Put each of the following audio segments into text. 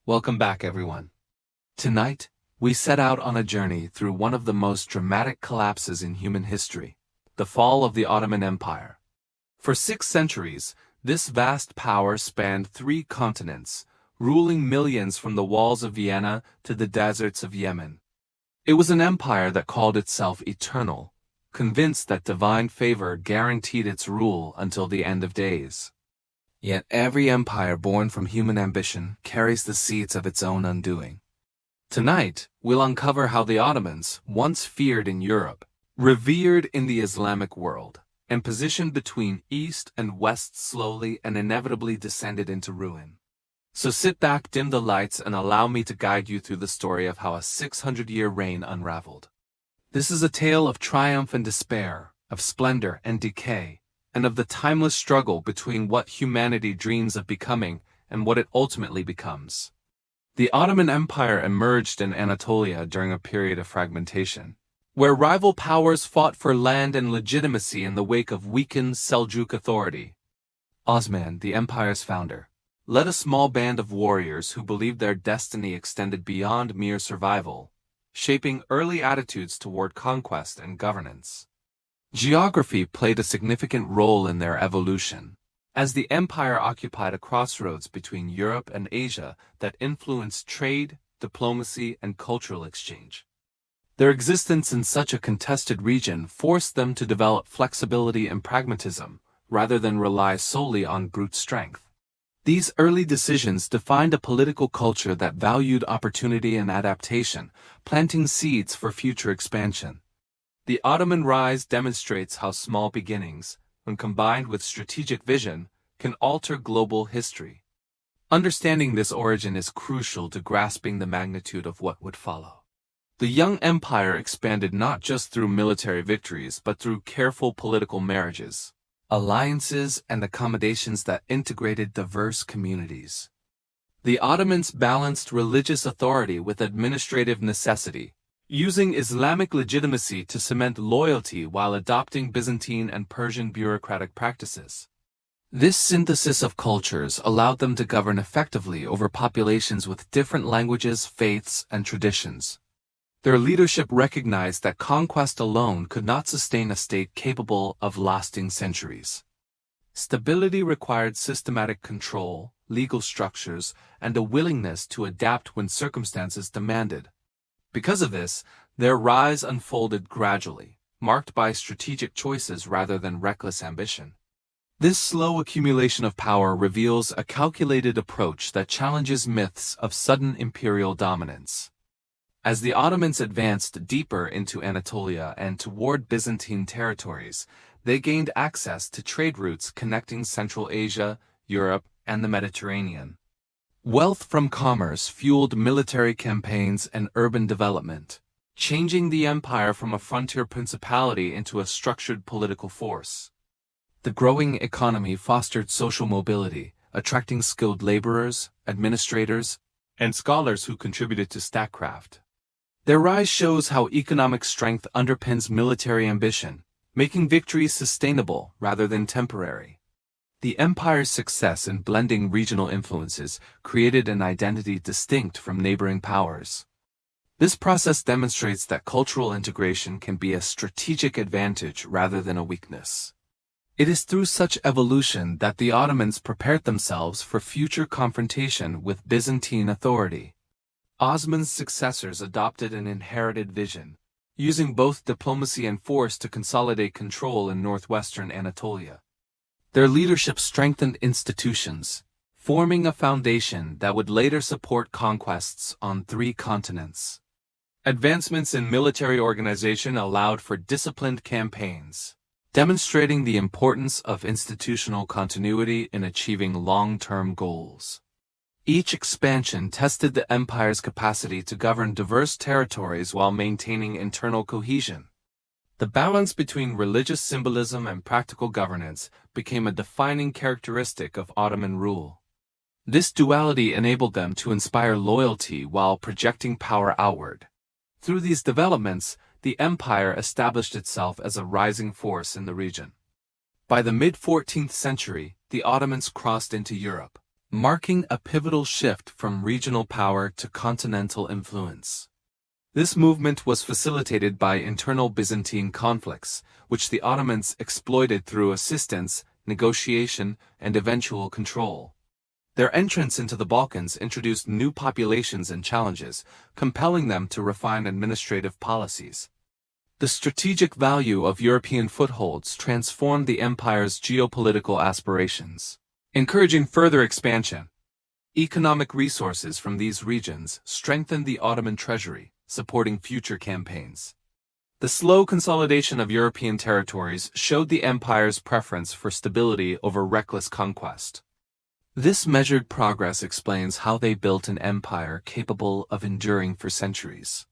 Welcome back, everyone. Tonight, we set out on a journey through one of the most dramatic collapses in human history, the fall of the Ottoman Empire. For 6 centuries, this vast power spanned 3 continents, ruling millions from the walls of Vienna to the deserts of Yemen. It was an empire that called itself eternal, convinced that divine favor guaranteed its rule until the end of days. Yet every empire born from human ambition carries the seeds of its own undoing. Tonight, we'll uncover how the Ottomans, once feared in Europe, revered in the Islamic world, and positioned between East and West slowly and inevitably descended into ruin. So sit back, dim the lights, and allow me to guide you through the story of how a 600-year reign unraveled. This is a tale of triumph and despair, of splendor and decay, and of the timeless struggle between what humanity dreams of becoming and what it ultimately becomes. The Ottoman Empire emerged in Anatolia during a period of fragmentation, where rival powers fought for land and legitimacy in the wake of weakened Seljuk authority. Osman, the empire's founder, led a small band of warriors who believed their destiny extended beyond mere survival, shaping early attitudes toward conquest and governance. Geography played a significant role in their evolution, as the empire occupied a crossroads between Europe and Asia that influenced trade, diplomacy, and cultural exchange. Their existence in such a contested region forced them to develop flexibility and pragmatism, rather than rely solely on brute strength. These early decisions defined a political culture that valued opportunity and adaptation, planting seeds for future expansion. The Ottoman rise demonstrates how small beginnings, when combined with strategic vision, can alter global history. Understanding this origin is crucial to grasping the magnitude of what would follow. The young empire expanded not just through military victories but through careful political marriages, alliances, and accommodations that integrated diverse communities. The Ottomans balanced religious authority with administrative necessity, using Islamic legitimacy to cement loyalty while adopting Byzantine and Persian bureaucratic practices. This synthesis of cultures allowed them to govern effectively over populations with different languages, faiths, and traditions. Their leadership recognized that conquest alone could not sustain a state capable of lasting centuries. Stability required systematic control, legal structures, and a willingness to adapt when circumstances demanded. Because of this, their rise unfolded gradually, marked by strategic choices rather than reckless ambition. This slow accumulation of power reveals a calculated approach that challenges myths of sudden imperial dominance. As the Ottomans advanced deeper into Anatolia and toward Byzantine territories, they gained access to trade routes connecting Central Asia, Europe, and the Mediterranean. Wealth from commerce fueled military campaigns and urban development, changing the empire from a frontier principality into a structured political force. The growing economy fostered social mobility, attracting skilled laborers, administrators, and scholars who contributed to statecraft. Their rise shows how economic strength underpins military ambition, making victories sustainable rather than temporary. The empire's success in blending regional influences created an identity distinct from neighboring powers. This process demonstrates that cultural integration can be a strategic advantage rather than a weakness. It is through such evolution that the Ottomans prepared themselves for future confrontation with Byzantine authority. Osman's successors adopted an inherited vision, using both diplomacy and force to consolidate control in northwestern Anatolia. Their leadership strengthened institutions, forming a foundation that would later support conquests on 3 continents. Advancements in military organization allowed for disciplined campaigns, demonstrating the importance of institutional continuity in achieving long-term goals. Each expansion tested the empire's capacity to govern diverse territories while maintaining internal cohesion. The balance between religious symbolism and practical governance became a defining characteristic of Ottoman rule. This duality enabled them to inspire loyalty while projecting power outward. Through these developments, the empire established itself as a rising force in the region. By the mid-14th century, the Ottomans crossed into Europe, marking a pivotal shift from regional power to continental influence. This movement was facilitated by internal Byzantine conflicts, which the Ottomans exploited through assistance, negotiation, and eventual control. Their entrance into the Balkans introduced new populations and challenges, compelling them to refine administrative policies. The strategic value of European footholds transformed the empire's geopolitical aspirations, encouraging further expansion. Economic resources from these regions strengthened the Ottoman treasury, supporting future campaigns. The slow consolidation of European territories showed the empire's preference for stability over reckless conquest. This measured progress explains how they built an empire capable of enduring for centuries.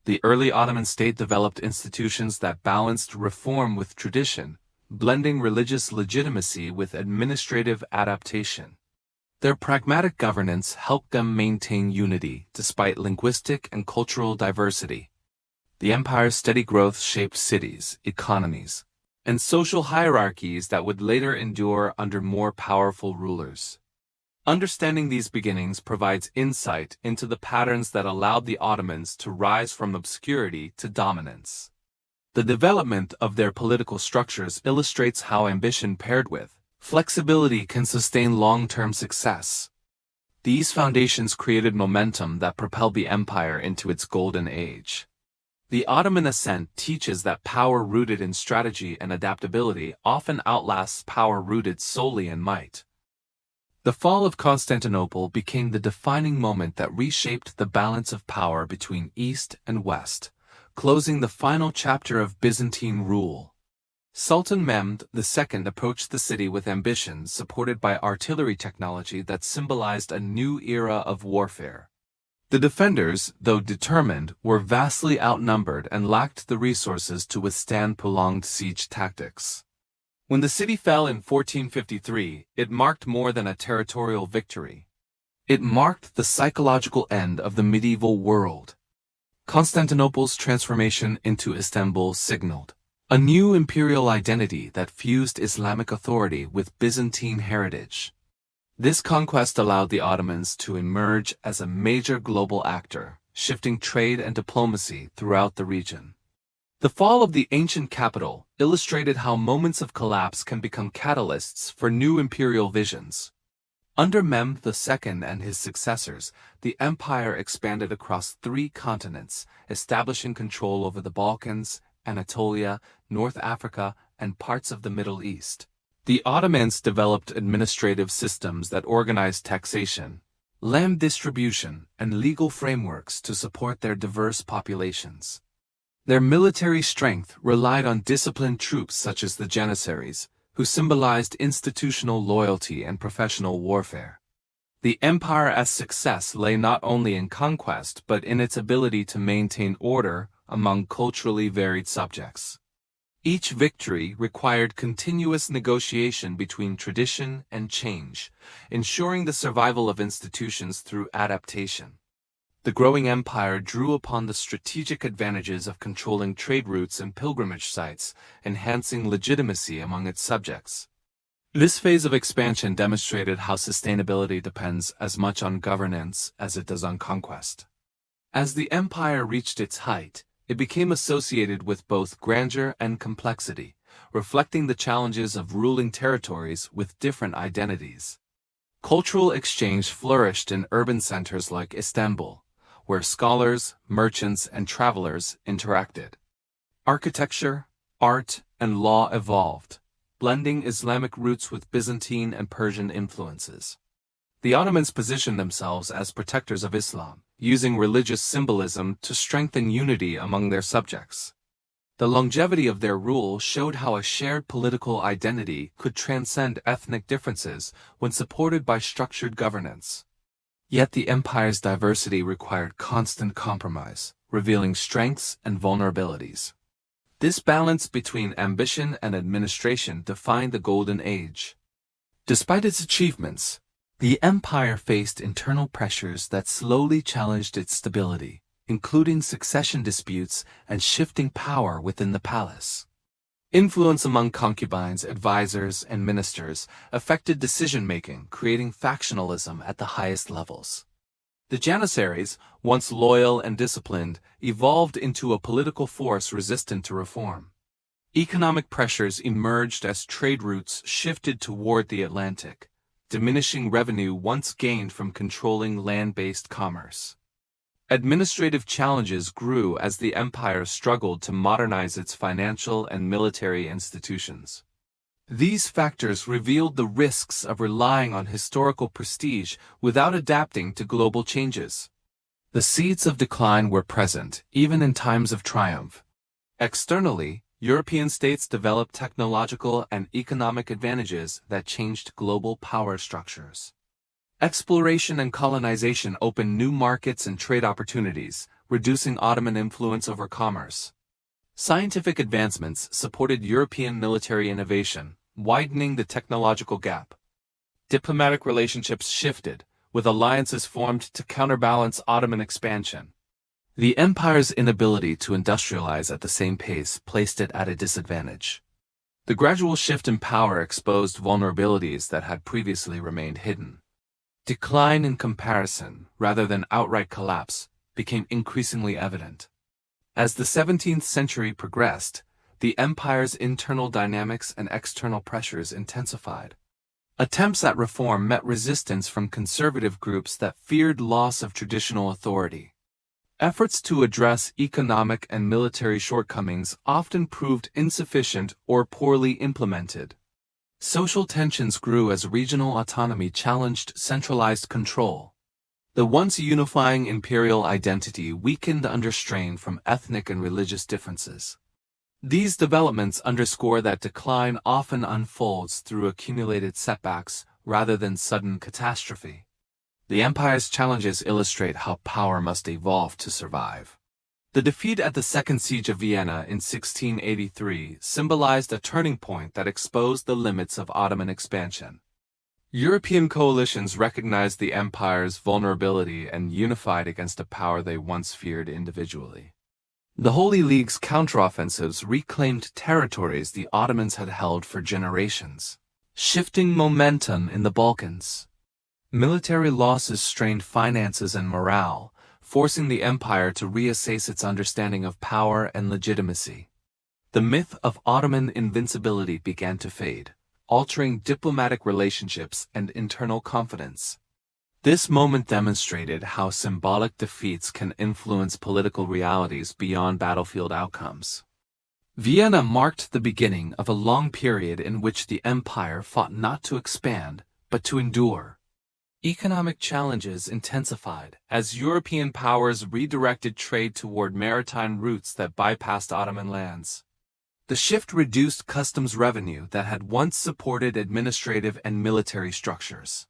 The early Ottoman state developed institutions that balanced reform with tradition, blending religious legitimacy with administrative adaptation. Their pragmatic governance helped them maintain unity despite linguistic and cultural diversity. The empire's steady growth shaped cities, economies, and social hierarchies that would later endure under more powerful rulers. Understanding these beginnings provides insight into the patterns that allowed the Ottomans to rise from obscurity to dominance. The development of their political structures illustrates how ambition paired with flexibility can sustain long-term success. These foundations created momentum that propelled the empire into its golden age. The Ottoman ascent teaches that power rooted in strategy and adaptability often outlasts power rooted solely in might. The fall of Constantinople became the defining moment that reshaped the balance of power between East and West, closing the final chapter of Byzantine rule. Sultan Mehmed II approached the city with ambitions supported by artillery technology that symbolized a new era of warfare. The defenders, though determined, were vastly outnumbered and lacked the resources to withstand prolonged siege tactics. When the city fell in 1453, it marked more than a territorial victory. It marked the psychological end of the medieval world. Constantinople's transformation into Istanbul signaled a new imperial identity that fused Islamic authority with Byzantine heritage. This conquest allowed the Ottomans to emerge as a major global actor, shifting trade and diplomacy throughout the region. The fall of the ancient capital illustrated how moments of collapse can become catalysts for new imperial visions. Under Mehmed II and his successors, the empire expanded across 3 continents, establishing control over the Balkans, Anatolia, North Africa, and parts of the Middle East. The Ottomans developed administrative systems that organized taxation, land distribution, and legal frameworks to support their diverse populations. Their military strength relied on disciplined troops such as the Janissaries, who symbolized institutional loyalty and professional warfare. The empire's success lay not only in conquest but in its ability to maintain order among culturally varied subjects. Each victory required continuous negotiation between tradition and change, ensuring the survival of institutions through adaptation. The growing empire drew upon the strategic advantages of controlling trade routes and pilgrimage sites, enhancing legitimacy among its subjects. This phase of expansion demonstrated how sustainability depends as much on governance as it does on conquest. As the empire reached its height, it became associated with both grandeur and complexity, reflecting the challenges of ruling territories with different identities. Cultural exchange flourished in urban centers like Istanbul, where scholars, merchants, and travelers interacted. Architecture, art, and law evolved, blending Islamic roots with Byzantine and Persian influences. The Ottomans positioned themselves as protectors of Islam, using religious symbolism to strengthen unity among their subjects. The longevity of their rule showed how a shared political identity could transcend ethnic differences when supported by structured governance. Yet the empire's diversity required constant compromise, revealing strengths and vulnerabilities. This balance between ambition and administration defined the Golden Age. Despite its achievements, the empire faced internal pressures that slowly challenged its stability, including succession disputes and shifting power within the palace. Influence among concubines, advisors, and ministers affected decision-making, creating factionalism at the highest levels. The Janissaries, once loyal and disciplined, evolved into a political force resistant to reform. Economic pressures emerged as trade routes shifted toward the Atlantic, diminishing revenue once gained from controlling land-based commerce. Administrative challenges grew as the empire struggled to modernize its financial and military institutions. These factors revealed the risks of relying on historical prestige without adapting to global changes. The seeds of decline were present, even in times of triumph. Externally, European states developed technological and economic advantages that changed global power structures. Exploration and colonization opened new markets and trade opportunities, reducing Ottoman influence over commerce. Scientific advancements supported European military innovation, widening the technological gap. Diplomatic relationships shifted, with alliances formed to counterbalance Ottoman expansion. The empire's inability to industrialize at the same pace placed it at a disadvantage. The gradual shift in power exposed vulnerabilities that had previously remained hidden. Decline in comparison, rather than outright collapse, became increasingly evident. As the 17th century progressed, the empire's internal dynamics and external pressures intensified. Attempts at reform met resistance from conservative groups that feared loss of traditional authority. Efforts to address economic and military shortcomings often proved insufficient or poorly implemented. Social tensions grew as regional autonomy challenged centralized control. The once unifying imperial identity weakened under strain from ethnic and religious differences. These developments underscore that decline often unfolds through accumulated setbacks rather than sudden catastrophe. The empire's challenges illustrate how power must evolve to survive. The defeat at the Second Siege of Vienna in 1683 symbolized a turning point that exposed the limits of Ottoman expansion. European coalitions recognized the empire's vulnerability and unified against a power they once feared individually. The Holy League's counteroffensives reclaimed territories the Ottomans had held for generations, shifting momentum in the Balkans. Military losses strained finances and morale, forcing the empire to reassess its understanding of power and legitimacy. The myth of Ottoman invincibility began to fade, altering diplomatic relationships and internal confidence. This moment demonstrated how symbolic defeats can influence political realities beyond battlefield outcomes. Vienna marked the beginning of a long period in which the empire fought not to expand, but to endure. Economic challenges intensified as European powers redirected trade toward maritime routes that bypassed Ottoman lands. The shift reduced customs revenue that had once supported administrative and military structures.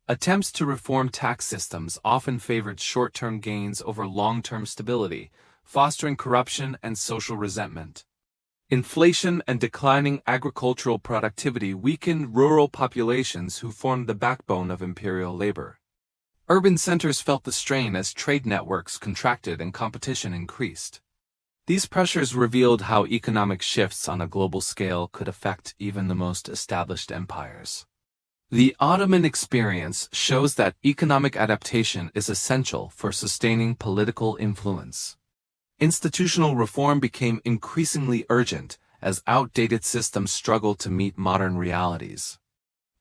Attempts to reform tax systems often favored short-term gains over long-term stability, fostering corruption and social resentment. Inflation and declining agricultural productivity weakened rural populations who formed the backbone of imperial labor. Urban centers felt the strain as trade networks contracted and competition increased. These pressures revealed how economic shifts on a global scale could affect even the most established empires. The Ottoman experience shows that economic adaptation is essential for sustaining political influence. Institutional reform became increasingly urgent as outdated systems struggled to meet modern realities.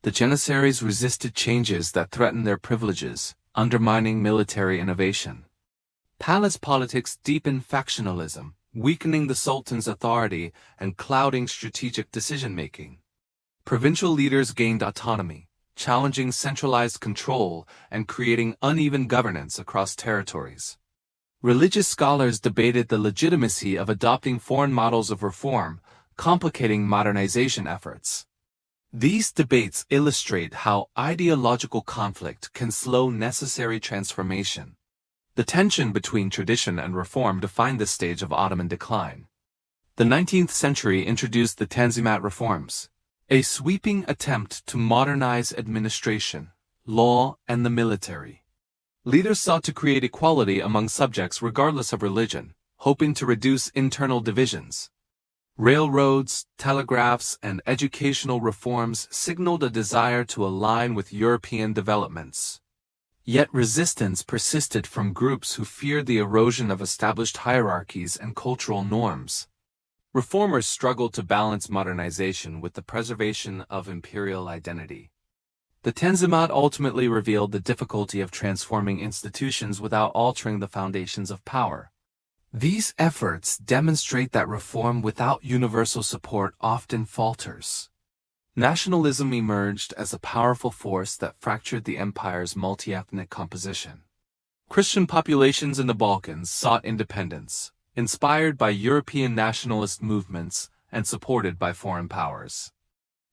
The Janissaries resisted changes that threatened their privileges, undermining military innovation. Palace politics deepened factionalism, weakening the Sultan's authority and clouding strategic decision-making. Provincial leaders gained autonomy, challenging centralized control and creating uneven governance across territories. Religious scholars debated the legitimacy of adopting foreign models of reform, complicating modernization efforts. These debates illustrate how ideological conflict can slow necessary transformation. The tension between tradition and reform defined this stage of Ottoman decline. The 19th century introduced the Tanzimat reforms, a sweeping attempt to modernize administration, law, and the military. Leaders sought to create equality among subjects regardless of religion, hoping to reduce internal divisions. Railroads, telegraphs, and educational reforms signaled a desire to align with European developments. Yet resistance persisted from groups who feared the erosion of established hierarchies and cultural norms. Reformers struggled to balance modernization with the preservation of imperial identity. The Tanzimat ultimately revealed the difficulty of transforming institutions without altering the foundations of power. These efforts demonstrate that reform without universal support often falters. Nationalism emerged as a powerful force that fractured the empire's multi-ethnic composition. Christian populations in the Balkans sought independence, inspired by European nationalist movements and supported by foreign powers.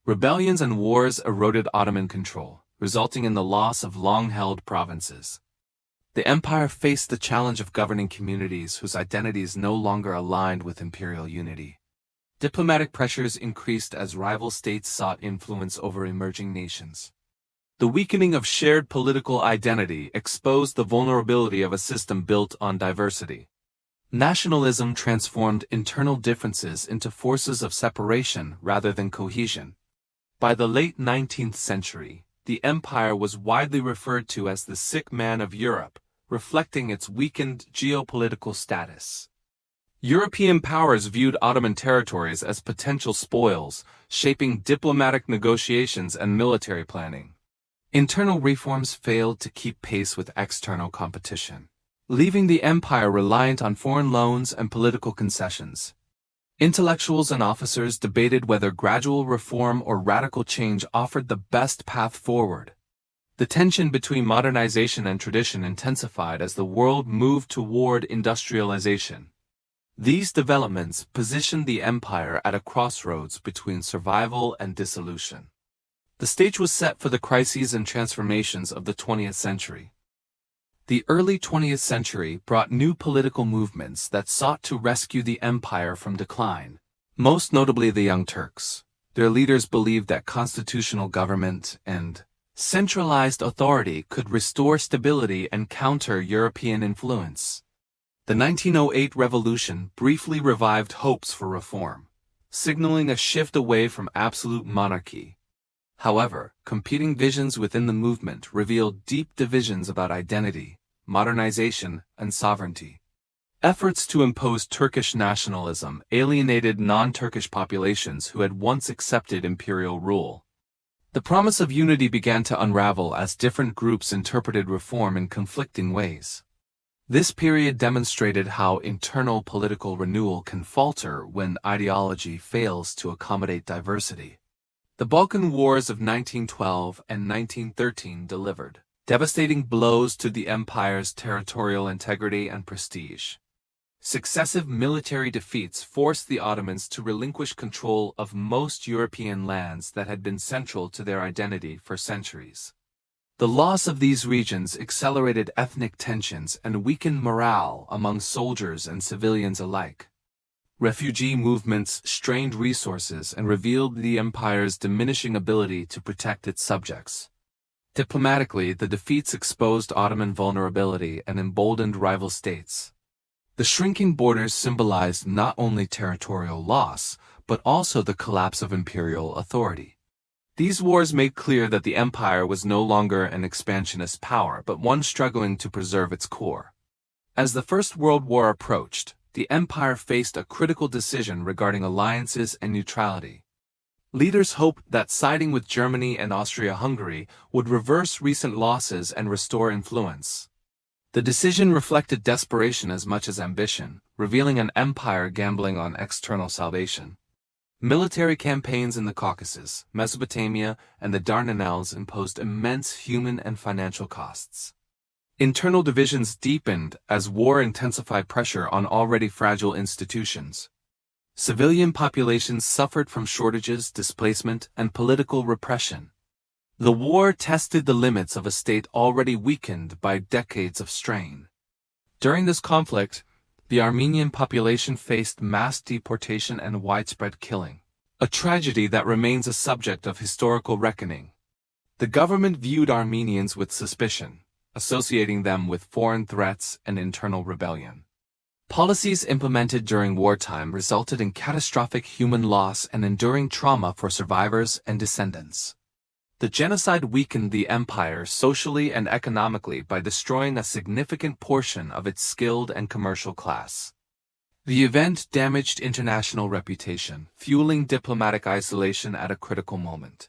Rebellions and wars eroded Ottoman control, resulting in the loss of long-held provinces. The empire faced the challenge of governing communities whose identities no longer aligned with imperial unity. Diplomatic pressures increased as rival states sought influence over emerging nations. The weakening of shared political identity exposed the vulnerability of a system built on diversity. Nationalism transformed internal differences into forces of separation rather than cohesion. By the late 19th century, the empire was widely referred to as the sick man of Europe, reflecting its weakened geopolitical status. European powers viewed Ottoman territories as potential spoils, shaping diplomatic negotiations and military planning. Internal reforms failed to keep pace with external competition, leaving the empire reliant on foreign loans and political concessions. Intellectuals and officers debated whether gradual reform or radical change offered the best path forward. The tension between modernization and tradition intensified as the world moved toward industrialization. These developments positioned the empire at a crossroads between survival and dissolution. The stage was set for the crises and transformations of the 20th century. The early 20th century brought new political movements that sought to rescue the empire from decline, most notably the Young Turks. Their leaders believed that constitutional government and centralized authority could restore stability and counter European influence. The 1908 revolution briefly revived hopes for reform, signaling a shift away from absolute monarchy. However, competing visions within the movement revealed deep divisions about identity, modernization, and sovereignty. Efforts to impose Turkish nationalism alienated non-Turkish populations who had once accepted imperial rule. The promise of unity began to unravel as different groups interpreted reform in conflicting ways. This period demonstrated how internal political renewal can falter when ideology fails to accommodate diversity. The Balkan Wars of 1912 and 1913 delivered devastating blows to the empire's territorial integrity and prestige. Successive military defeats forced the Ottomans to relinquish control of most European lands that had been central to their identity for centuries. The loss of these regions accelerated ethnic tensions and weakened morale among soldiers and civilians alike. Refugee movements strained resources and revealed the empire's diminishing ability to protect its subjects. Diplomatically, the defeats exposed Ottoman vulnerability and emboldened rival states. The shrinking borders symbolized not only territorial loss, but also the collapse of imperial authority. These wars made clear that the empire was no longer an expansionist power, but one struggling to preserve its core. As the First World War approached, the empire faced a critical decision regarding alliances and neutrality. Leaders hoped that siding with Germany and Austria-Hungary would reverse recent losses and restore influence. The decision reflected desperation as much as ambition, revealing an empire gambling on external salvation. Military campaigns in the Caucasus, Mesopotamia, and the Dardanelles imposed immense human and financial costs. Internal divisions deepened as war intensified pressure on already fragile institutions. Civilian populations suffered from shortages, displacement, and political repression. The war tested the limits of a state already weakened by decades of strain. During this conflict, the Armenian population faced mass deportation and widespread killing, a tragedy that remains a subject of historical reckoning. The government viewed Armenians with suspicion, associating them with foreign threats and internal rebellion. Policies implemented during wartime resulted in catastrophic human loss and enduring trauma for survivors and descendants. The genocide weakened the empire socially and economically by destroying a significant portion of its skilled and commercial class. The event damaged international reputation, fueling diplomatic isolation at a critical moment.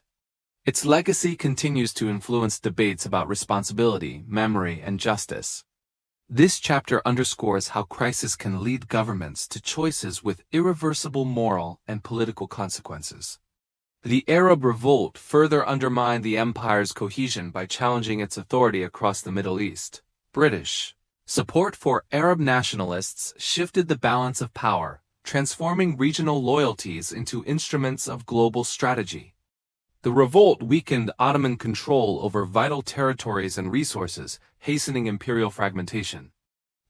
Its legacy continues to influence debates about responsibility, memory, and justice. This chapter underscores how crisis can lead governments to choices with irreversible moral and political consequences. The Arab Revolt further undermined the empire's cohesion by challenging its authority across the Middle East. British support for Arab nationalists shifted the balance of power, transforming regional loyalties into instruments of global strategy. The revolt weakened Ottoman control over vital territories and resources, hastening imperial fragmentation.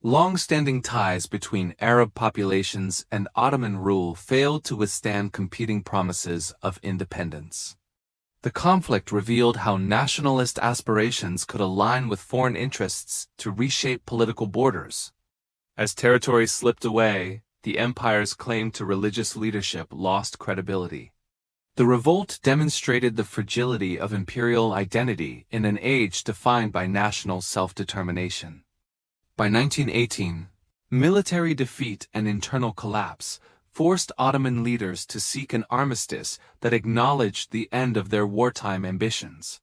Long-standing ties between Arab populations and Ottoman rule failed to withstand competing promises of independence. The conflict revealed how nationalist aspirations could align with foreign interests to reshape political borders. As territories slipped away, the empire's claim to religious leadership lost credibility. The revolt demonstrated the fragility of imperial identity in an age defined by national self-determination. By 1918, military defeat and internal collapse forced Ottoman leaders to seek an armistice that acknowledged the end of their wartime ambitions.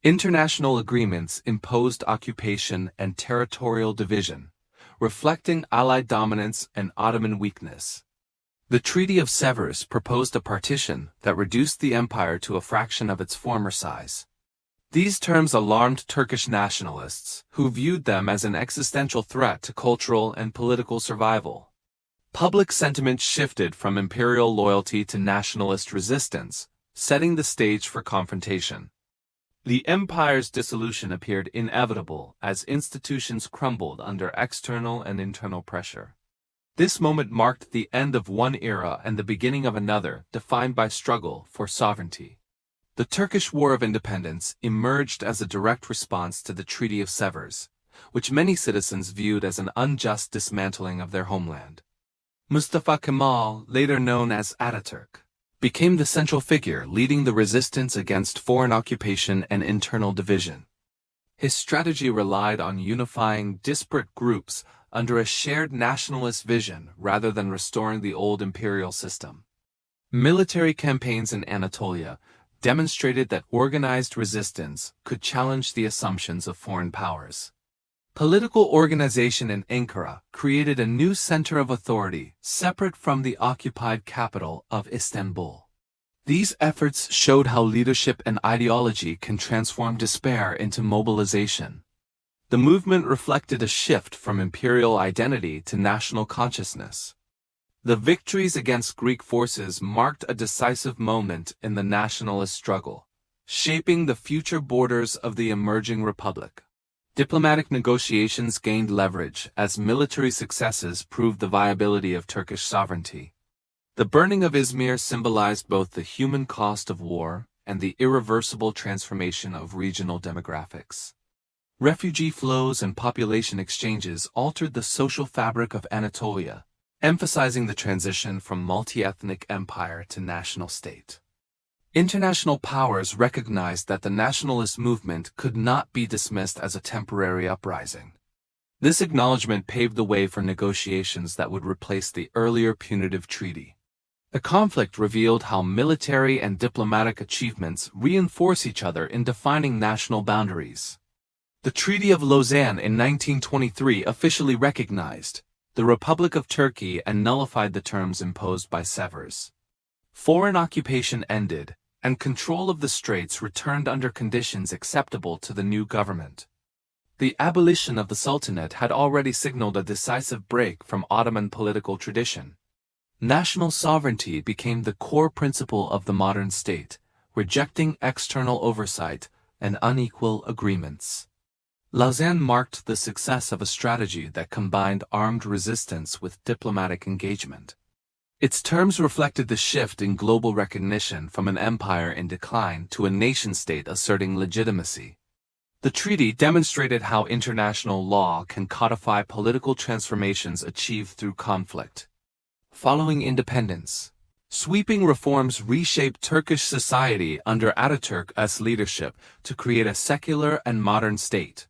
International agreements imposed occupation and territorial division, reflecting Allied dominance and Ottoman weakness. The Treaty of Sevres proposed a partition that reduced the empire to a fraction of its former size. These terms alarmed Turkish nationalists, who viewed them as an existential threat to cultural and political survival. Public sentiment shifted from imperial loyalty to nationalist resistance, setting the stage for confrontation. The empire's dissolution appeared inevitable as institutions crumbled under external and internal pressure. This moment marked the end of one era and the beginning of another, defined by struggle for sovereignty. The Turkish War of Independence emerged as a direct response to the Treaty of Sevres, which many citizens viewed as an unjust dismantling of their homeland. Mustafa Kemal, later known as Ataturk, became the central figure leading the resistance against foreign occupation and internal division. His strategy relied on unifying disparate groups under a shared nationalist vision rather than restoring the old imperial system. Military campaigns in Anatolia demonstrated that organized resistance could challenge the assumptions of foreign powers. Political organization in Ankara created a new center of authority separate from the occupied capital of Istanbul. These efforts showed how leadership and ideology can transform despair into mobilization. The movement reflected a shift from imperial identity to national consciousness. The victories against Greek forces marked a decisive moment in the nationalist struggle, shaping the future borders of the emerging republic. Diplomatic negotiations gained leverage as military successes proved the viability of Turkish sovereignty. The burning of Izmir symbolized both the human cost of war and the irreversible transformation of regional demographics. Refugee flows and population exchanges altered the social fabric of Anatolia, emphasizing the transition from multi-ethnic empire to national state. International powers recognized that the nationalist movement could not be dismissed as a temporary uprising. This acknowledgement paved the way for negotiations that would replace the earlier punitive treaty. The conflict revealed how military and diplomatic achievements reinforce each other in defining national boundaries. The Treaty of Lausanne in 1923 officially recognized the Republic of Turkey and nullified the terms imposed by Sevres. Foreign occupation ended, and control of the straits returned under conditions acceptable to the new government. The abolition of the Sultanate had already signaled a decisive break from Ottoman political tradition. National sovereignty became the core principle of the modern state, rejecting external oversight and unequal agreements. Lausanne marked the success of a strategy that combined armed resistance with diplomatic engagement. Its terms reflected the shift in global recognition from an empire in decline to a nation-state asserting legitimacy. The treaty demonstrated how international law can codify political transformations achieved through conflict. Following independence, sweeping reforms reshaped Turkish society under Ataturk's leadership to create a secular and modern state.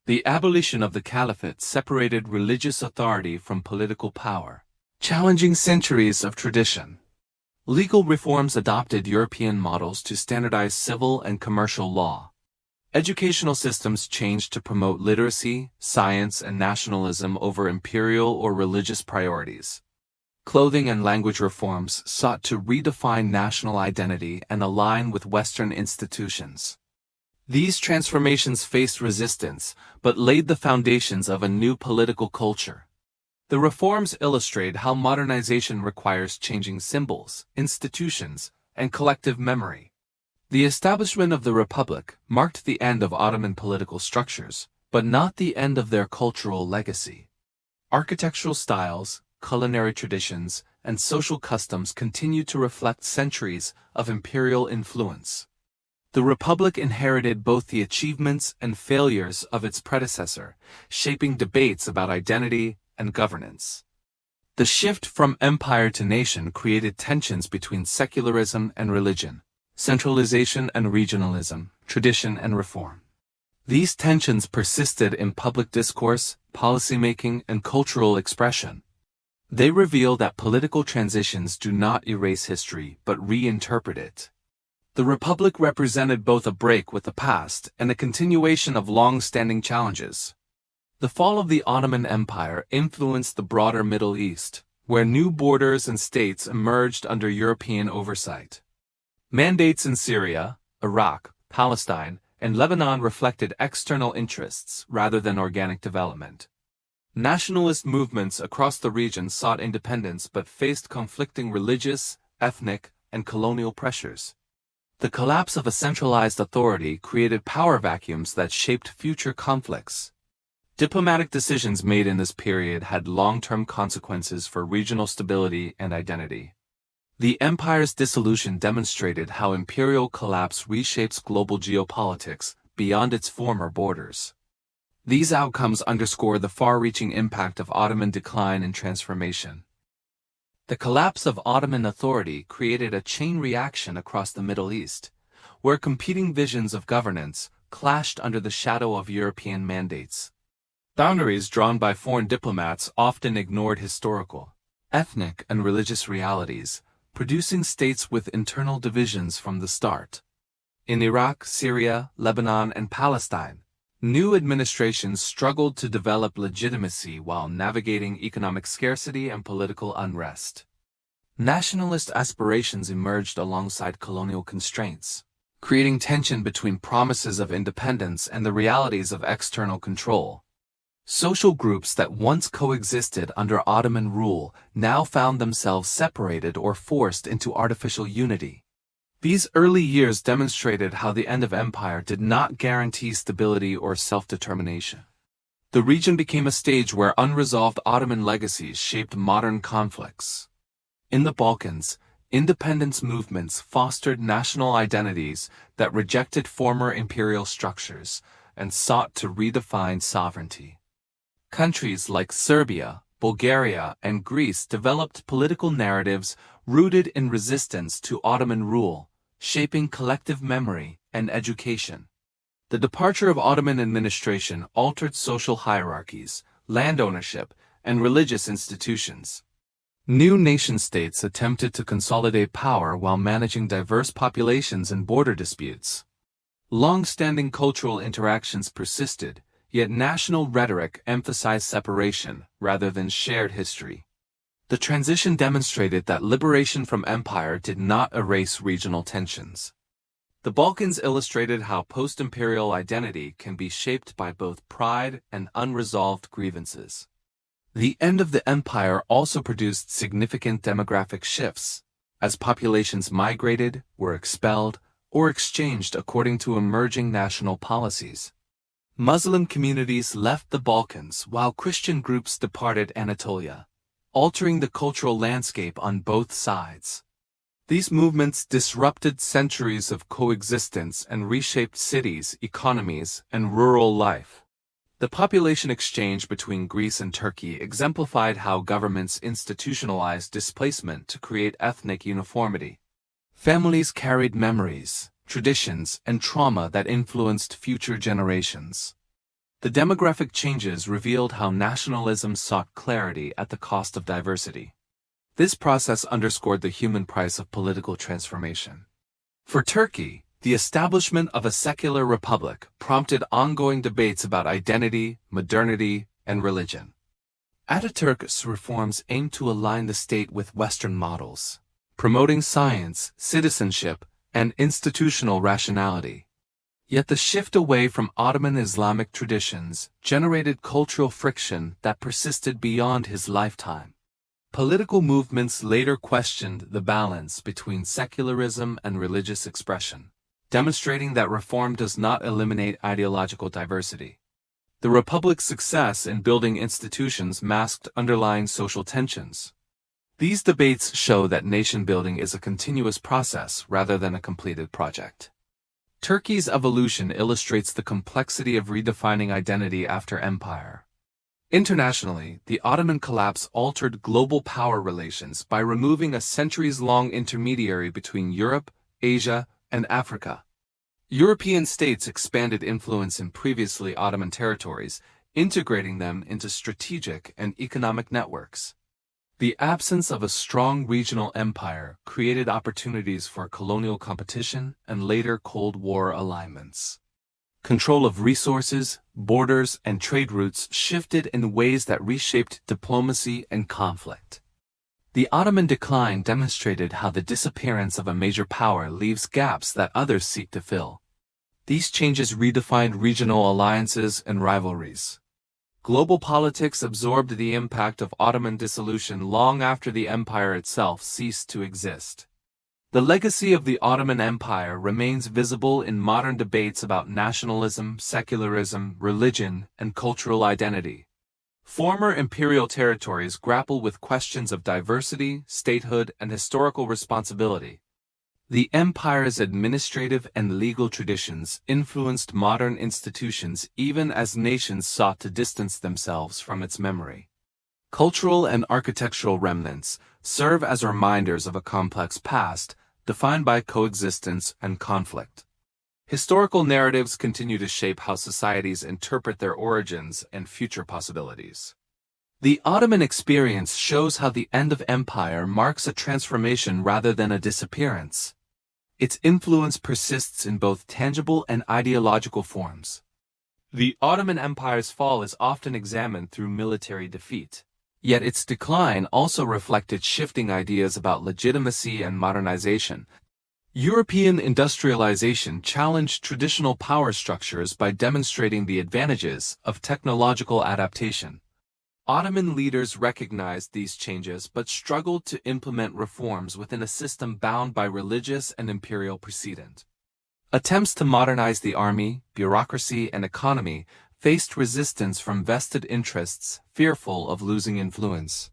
The abolition of the caliphate separated religious authority from political power, challenging centuries of tradition. Legal reforms adopted European models to standardize civil and commercial law. Educational systems changed to promote literacy, science, and nationalism over imperial or religious priorities. Clothing and language reforms sought to redefine national identity and align with Western institutions. These transformations faced resistance, but laid the foundations of a new political culture. The reforms illustrate how modernization requires changing symbols, institutions, and collective memory. The establishment of the Republic marked the end of Ottoman political structures, but not the end of their cultural legacy. Architectural styles, culinary traditions, and social customs continue to reflect centuries of imperial influence. The Republic inherited both the achievements and failures of its predecessor, shaping debates about identity and governance. The shift from empire to nation created tensions between secularism and religion, centralization and regionalism, tradition and reform. These tensions persisted in public discourse, policymaking, and cultural expression. They reveal that political transitions do not erase history but reinterpret it. The Republic represented both a break with the past and a continuation of long-standing challenges. The fall of the Ottoman Empire influenced the broader Middle East, where new borders and states emerged under European oversight. Mandates in Syria, Iraq, Palestine, and Lebanon reflected external interests rather than organic development. Nationalist movements across the region sought independence but faced conflicting religious, ethnic, and colonial pressures. The collapse of a centralized authority created power vacuums that shaped future conflicts. Diplomatic decisions made in this period had long-term consequences for regional stability and identity. The empire's dissolution demonstrated how imperial collapse reshapes global geopolitics beyond its former borders. These outcomes underscore the far-reaching impact of Ottoman decline and transformation. The collapse of Ottoman authority created a chain reaction across the Middle East, where competing visions of governance clashed under the shadow of European mandates. Boundaries drawn by foreign diplomats often ignored historical, ethnic, and religious realities, producing states with internal divisions from the start. In Iraq, Syria, Lebanon, and Palestine, new administrations struggled to develop legitimacy while navigating economic scarcity and political unrest. Nationalist aspirations emerged alongside colonial constraints, creating tension between promises of independence and the realities of external control. Social groups that once coexisted under Ottoman rule now found themselves separated or forced into artificial unity. These early years demonstrated how the end of empire did not guarantee stability or self-determination. The region became a stage where unresolved Ottoman legacies shaped modern conflicts. In the Balkans, independence movements fostered national identities that rejected former imperial structures and sought to redefine sovereignty. Countries like Serbia, Bulgaria, and Greece developed political narratives rooted in resistance to Ottoman rule, shaping collective memory and education. The departure of Ottoman administration altered social hierarchies, land ownership, and religious institutions. New nation-states attempted to consolidate power while managing diverse populations and border disputes. Long-standing cultural interactions persisted, yet national rhetoric emphasized separation rather than shared history. The transition demonstrated that liberation from empire did not erase regional tensions. The Balkans illustrated how post-imperial identity can be shaped by both pride and unresolved grievances. The end of the empire also produced significant demographic shifts, as populations migrated, were expelled, or exchanged according to emerging national policies. Muslim communities left the Balkans while Christian groups departed Anatolia, altering the cultural landscape on both sides. These movements disrupted centuries of coexistence and reshaped cities, economies, and rural life. The population exchange between Greece and Turkey exemplified how governments institutionalized displacement to create ethnic uniformity. Families carried memories, traditions, and trauma that influenced future generations. The demographic changes revealed how nationalism sought clarity at the cost of diversity. This process underscored the human price of political transformation. For Turkey, the establishment of a secular republic prompted ongoing debates about identity, modernity, and religion. Ataturk's reforms aimed to align the state with Western models, promoting science, citizenship, and institutional rationality. Yet the shift away from Ottoman Islamic traditions generated cultural friction that persisted beyond his lifetime. Political movements later questioned the balance between secularism and religious expression, demonstrating that reform does not eliminate ideological diversity. The Republic's success in building institutions masked underlying social tensions. These debates show that nation-building is a continuous process rather than a completed project. Turkey's evolution illustrates the complexity of redefining identity after empire. Internationally, the Ottoman collapse altered global power relations by removing a centuries-long intermediary between Europe, Asia, and Africa. European states expanded influence in previously Ottoman territories, integrating them into strategic and economic networks. The absence of a strong regional empire created opportunities for colonial competition and later Cold War alignments. Control of resources, borders, and trade routes shifted in ways that reshaped diplomacy and conflict. The Ottoman decline demonstrated how the disappearance of a major power leaves gaps that others seek to fill. These changes redefined regional alliances and rivalries. Global politics absorbed the impact of Ottoman dissolution long after the empire itself ceased to exist. The legacy of the Ottoman Empire remains visible in modern debates about nationalism, secularism, religion, and cultural identity. Former imperial territories grapple with questions of diversity, statehood, and historical responsibility. The empire's administrative and legal traditions influenced modern institutions even as nations sought to distance themselves from its memory. Cultural and architectural remnants serve as reminders of a complex past, defined by coexistence and conflict. Historical narratives continue to shape how societies interpret their origins and future possibilities. The Ottoman experience shows how the end of empire marks a transformation rather than a disappearance. Its influence persists in both tangible and ideological forms. The Ottoman Empire's fall is often examined through military defeat. Yet its decline also reflected shifting ideas about legitimacy and modernization. European industrialization challenged traditional power structures by demonstrating the advantages of technological adaptation. Ottoman leaders recognized these changes but struggled to implement reforms within a system bound by religious and imperial precedent. Attempts to modernize the army, bureaucracy, and economy faced resistance from vested interests, fearful of losing influence.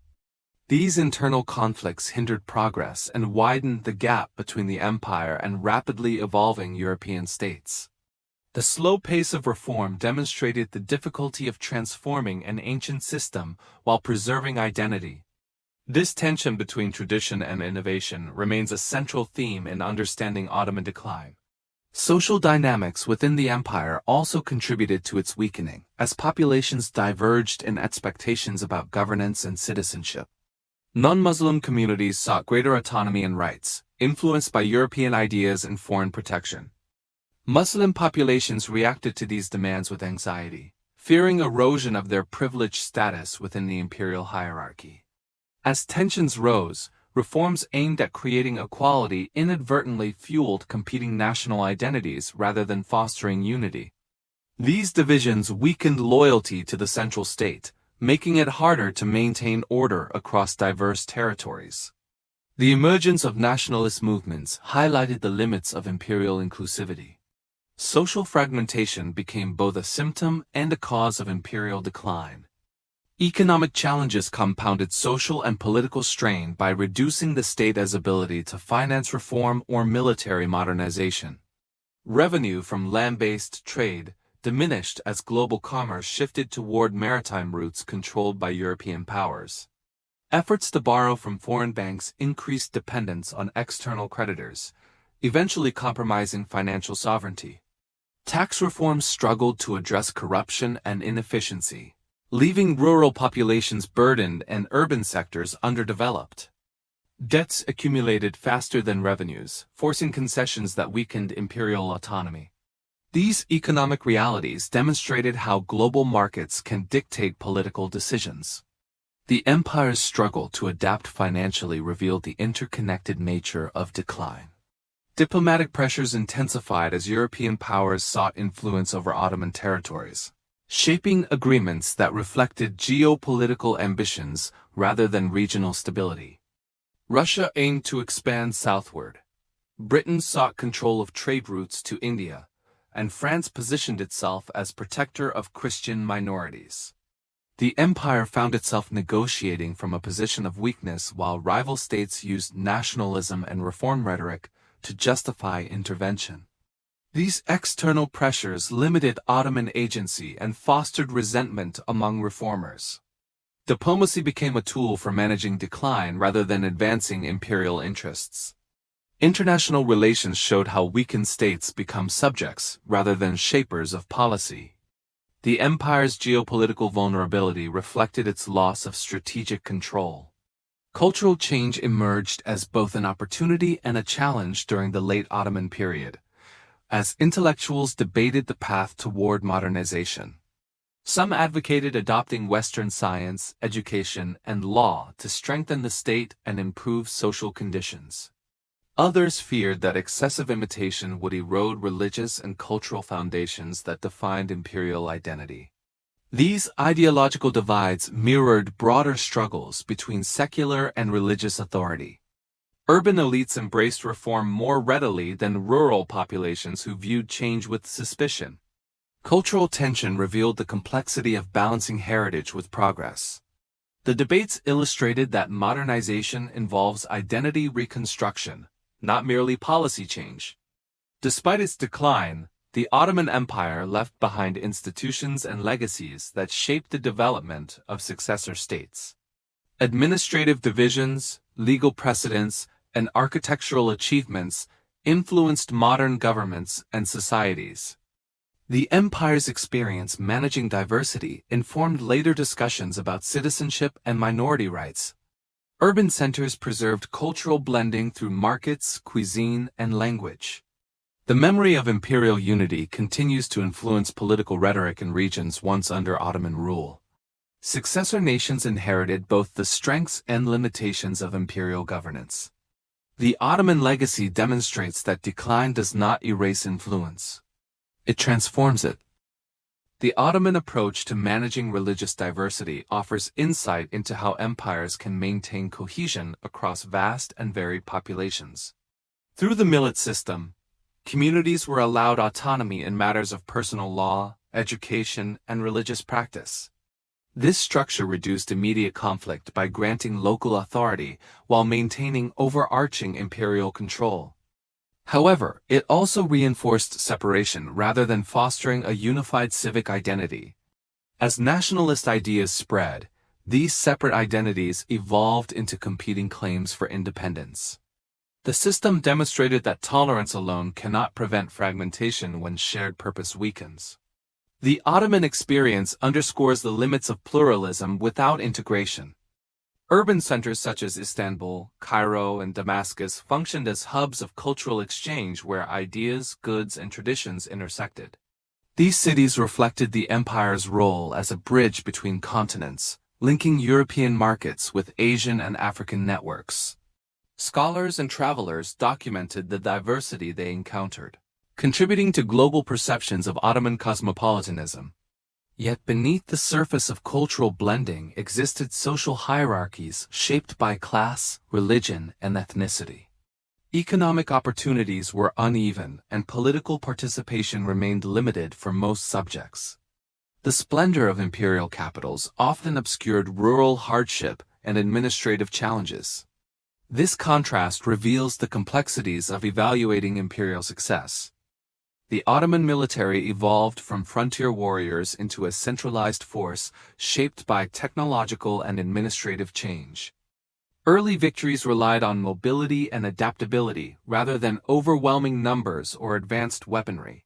These internal conflicts hindered progress and widened the gap between the empire and rapidly evolving European states. The slow pace of reform demonstrated the difficulty of transforming an ancient system while preserving identity. This tension between tradition and innovation remains a central theme in understanding Ottoman decline. Social dynamics within the empire also contributed to its weakening, as populations diverged in expectations about governance and citizenship. Non-Muslim communities sought greater autonomy and rights, influenced by European ideas and foreign protection. Muslim populations reacted to these demands with anxiety, fearing erosion of their privileged status within the imperial hierarchy. As tensions rose, reforms aimed at creating equality inadvertently fueled competing national identities rather than fostering unity. These divisions weakened loyalty to the central state, making it harder to maintain order across diverse territories. The emergence of nationalist movements highlighted the limits of imperial inclusivity. Social fragmentation became both a symptom and a cause of imperial decline. Economic challenges compounded social and political strain by reducing the state's ability to finance reform or military modernization. Revenue from land-based trade diminished as global commerce shifted toward maritime routes controlled by European powers. Efforts to borrow from foreign banks increased dependence on external creditors, eventually compromising financial sovereignty. Tax reforms struggled to address corruption and inefficiency, leaving rural populations burdened and urban sectors underdeveloped. Debts accumulated faster than revenues, forcing concessions that weakened imperial autonomy. These economic realities demonstrated how global markets can dictate political decisions. The empire's struggle to adapt financially revealed the interconnected nature of decline. Diplomatic pressures intensified as European powers sought influence over Ottoman territories, shaping agreements that reflected geopolitical ambitions rather than regional stability. Russia aimed to expand southward. Britain sought control of trade routes to India, and France positioned itself as protector of Christian minorities. The empire found itself negotiating from a position of weakness while rival states used nationalism and reform rhetoric to justify intervention. These external pressures limited Ottoman agency and fostered resentment among reformers. Diplomacy became a tool for managing decline rather than advancing imperial interests. International relations showed how weakened states become subjects rather than shapers of policy. The empire's geopolitical vulnerability reflected its loss of strategic control. Cultural change emerged as both an opportunity and a challenge during the late Ottoman period, as intellectuals debated the path toward modernization. Some advocated adopting Western science, education, and law to strengthen the state and improve social conditions. Others feared that excessive imitation would erode religious and cultural foundations that defined imperial identity. These ideological divides mirrored broader struggles between secular and religious authority. Urban elites embraced reform more readily than rural populations who viewed change with suspicion. Cultural tension revealed the complexity of balancing heritage with progress. The debates illustrated that modernization involves identity reconstruction, not merely policy change. Despite its decline, the Ottoman Empire left behind institutions and legacies that shaped the development of successor states. Administrative divisions, legal precedents, and architectural achievements influenced modern governments and societies. The empire's experience managing diversity informed later discussions about citizenship and minority rights. Urban centers preserved cultural blending through markets, cuisine, and language. The memory of imperial unity continues to influence political rhetoric in regions once under Ottoman rule. Successor nations inherited both the strengths and limitations of imperial governance. The Ottoman legacy demonstrates that decline does not erase influence. It transforms it. The Ottoman approach to managing religious diversity offers insight into how empires can maintain cohesion across vast and varied populations. Through the millet system, communities were allowed autonomy in matters of personal law, education, and religious practice. This structure reduced immediate conflict by granting local authority while maintaining overarching imperial control. However, it also reinforced separation rather than fostering a unified civic identity. As nationalist ideas spread, these separate identities evolved into competing claims for independence. The system demonstrated that tolerance alone cannot prevent fragmentation when shared purpose weakens. The Ottoman experience underscores the limits of pluralism without integration. Urban centers such as Istanbul, Cairo, and Damascus functioned as hubs of cultural exchange where ideas, goods, and traditions intersected. These cities reflected the empire's role as a bridge between continents, linking European markets with Asian and African networks. Scholars and travelers documented the diversity they encountered, contributing to global perceptions of Ottoman cosmopolitanism. Yet beneath the surface of cultural blending existed social hierarchies shaped by class, religion, and ethnicity. Economic opportunities were uneven and political participation remained limited for most subjects. The splendor of imperial capitals often obscured rural hardship and administrative challenges. This contrast reveals the complexities of evaluating imperial success. The Ottoman military evolved from frontier warriors into a centralized force shaped by technological and administrative change. Early victories relied on mobility and adaptability rather than overwhelming numbers or advanced weaponry.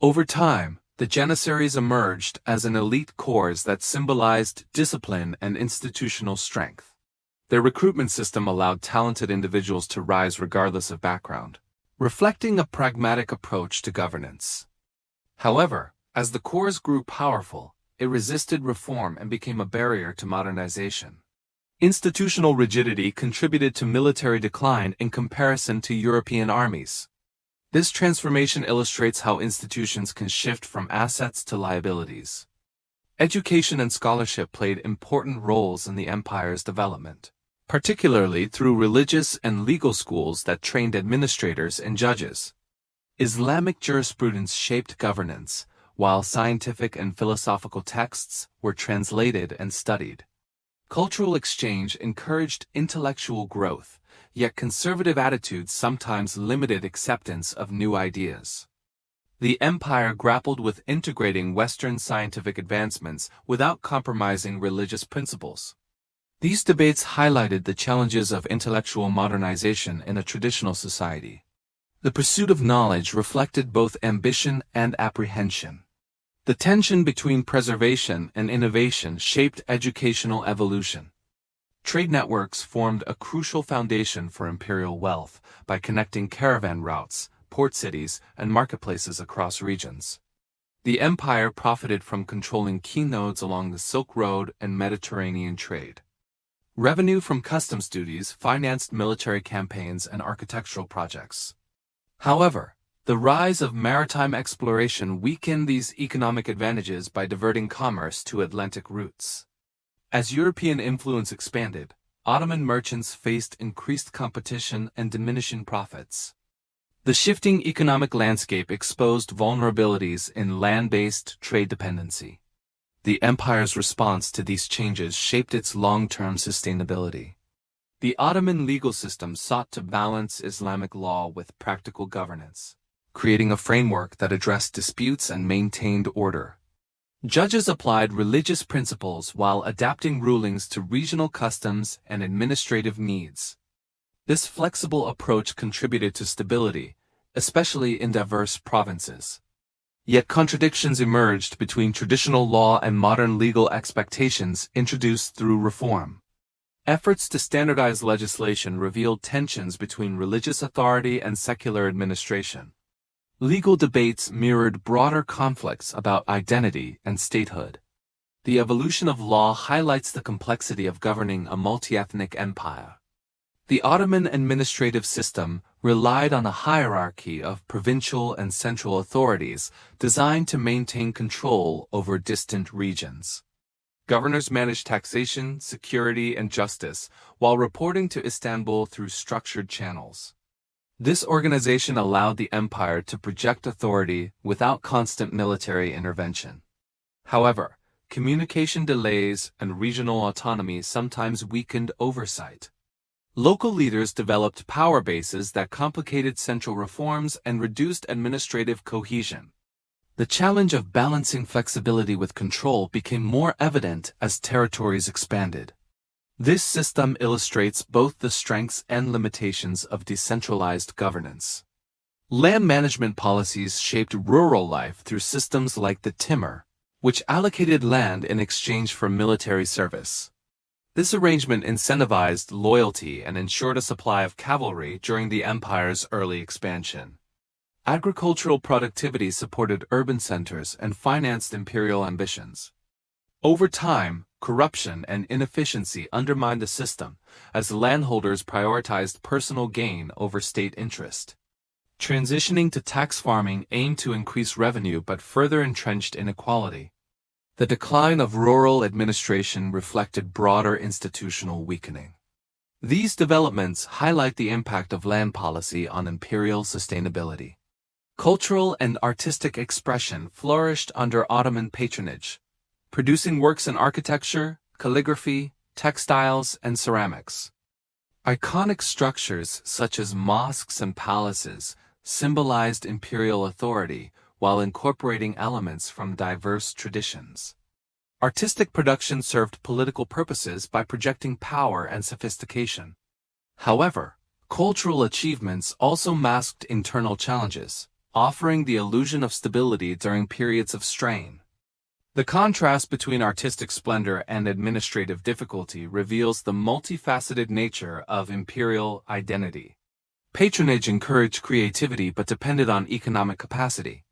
Over time, the Janissaries emerged as an elite corps that symbolized discipline and institutional strength. Their recruitment system allowed talented individuals to rise regardless of background, reflecting a pragmatic approach to governance. However, as the corps grew powerful, it resisted reform and became a barrier to modernization. Institutional rigidity contributed to military decline in comparison to European armies. This transformation illustrates how institutions can shift from assets to liabilities. Education and scholarship played important roles in the empire's development, particularly through religious and legal schools that trained administrators and judges. Islamic jurisprudence shaped governance, while scientific and philosophical texts were translated and studied. Cultural exchange encouraged intellectual growth, yet conservative attitudes sometimes limited acceptance of new ideas. The empire grappled with integrating Western scientific advancements without compromising religious principles. These debates highlighted the challenges of intellectual modernization in a traditional society. The pursuit of knowledge reflected both ambition and apprehension. The tension between preservation and innovation shaped educational evolution. Trade networks formed a crucial foundation for imperial wealth by connecting caravan routes, port cities, and marketplaces across regions. The empire profited from controlling key nodes along the Silk Road and Mediterranean trade. Revenue from customs duties financed military campaigns and architectural projects. However, the rise of maritime exploration weakened these economic advantages by diverting commerce to Atlantic routes. As European influence expanded, Ottoman merchants faced increased competition and diminishing profits. The shifting economic landscape exposed vulnerabilities in land-based trade dependency. The empire's response to these changes shaped its long-term sustainability. The Ottoman legal system sought to balance Islamic law with practical governance, creating a framework that addressed disputes and maintained order. Judges applied religious principles while adapting rulings to regional customs and administrative needs. This flexible approach contributed to stability, especially in diverse provinces. Yet contradictions emerged between traditional law and modern legal expectations introduced through reform. Efforts to standardize legislation revealed tensions between religious authority and secular administration. Legal debates mirrored broader conflicts about identity and statehood. The evolution of law highlights the complexity of governing a multi-ethnic empire. The Ottoman administrative system relied on a hierarchy of provincial and central authorities designed to maintain control over distant regions. Governors managed taxation, security, and justice while reporting to Istanbul through structured channels. This organization allowed the empire to project authority without constant military intervention. However, communication delays and regional autonomy sometimes weakened oversight. Local leaders developed power bases that complicated central reforms and reduced administrative cohesion. The challenge of balancing flexibility with control became more evident as territories expanded. This system illustrates both the strengths and limitations of decentralized governance. Land management policies shaped rural life through systems like the timur, which allocated land in exchange for military service. This arrangement incentivized loyalty and ensured a supply of cavalry during the empire's early expansion. Agricultural productivity supported urban centers and financed imperial ambitions. Over time, corruption and inefficiency undermined the system, as landholders prioritized personal gain over state interest. Transitioning to tax farming aimed to increase revenue but further entrenched inequality. The decline of rural administration reflected broader institutional weakening. These developments highlight the impact of land policy on imperial sustainability. Cultural and artistic expression flourished under Ottoman patronage. producing works in architecture, calligraphy, textiles, and ceramics. Iconic structures such as mosques and palaces symbolized imperial authority while incorporating elements from diverse traditions. Artistic production served political purposes by projecting power and sophistication. However, cultural achievements also masked internal challenges, offering the illusion of stability during periods of strain. The contrast between artistic splendor and administrative difficulty reveals the multifaceted nature of imperial identity. Patronage encouraged creativity but depended on economic capacity.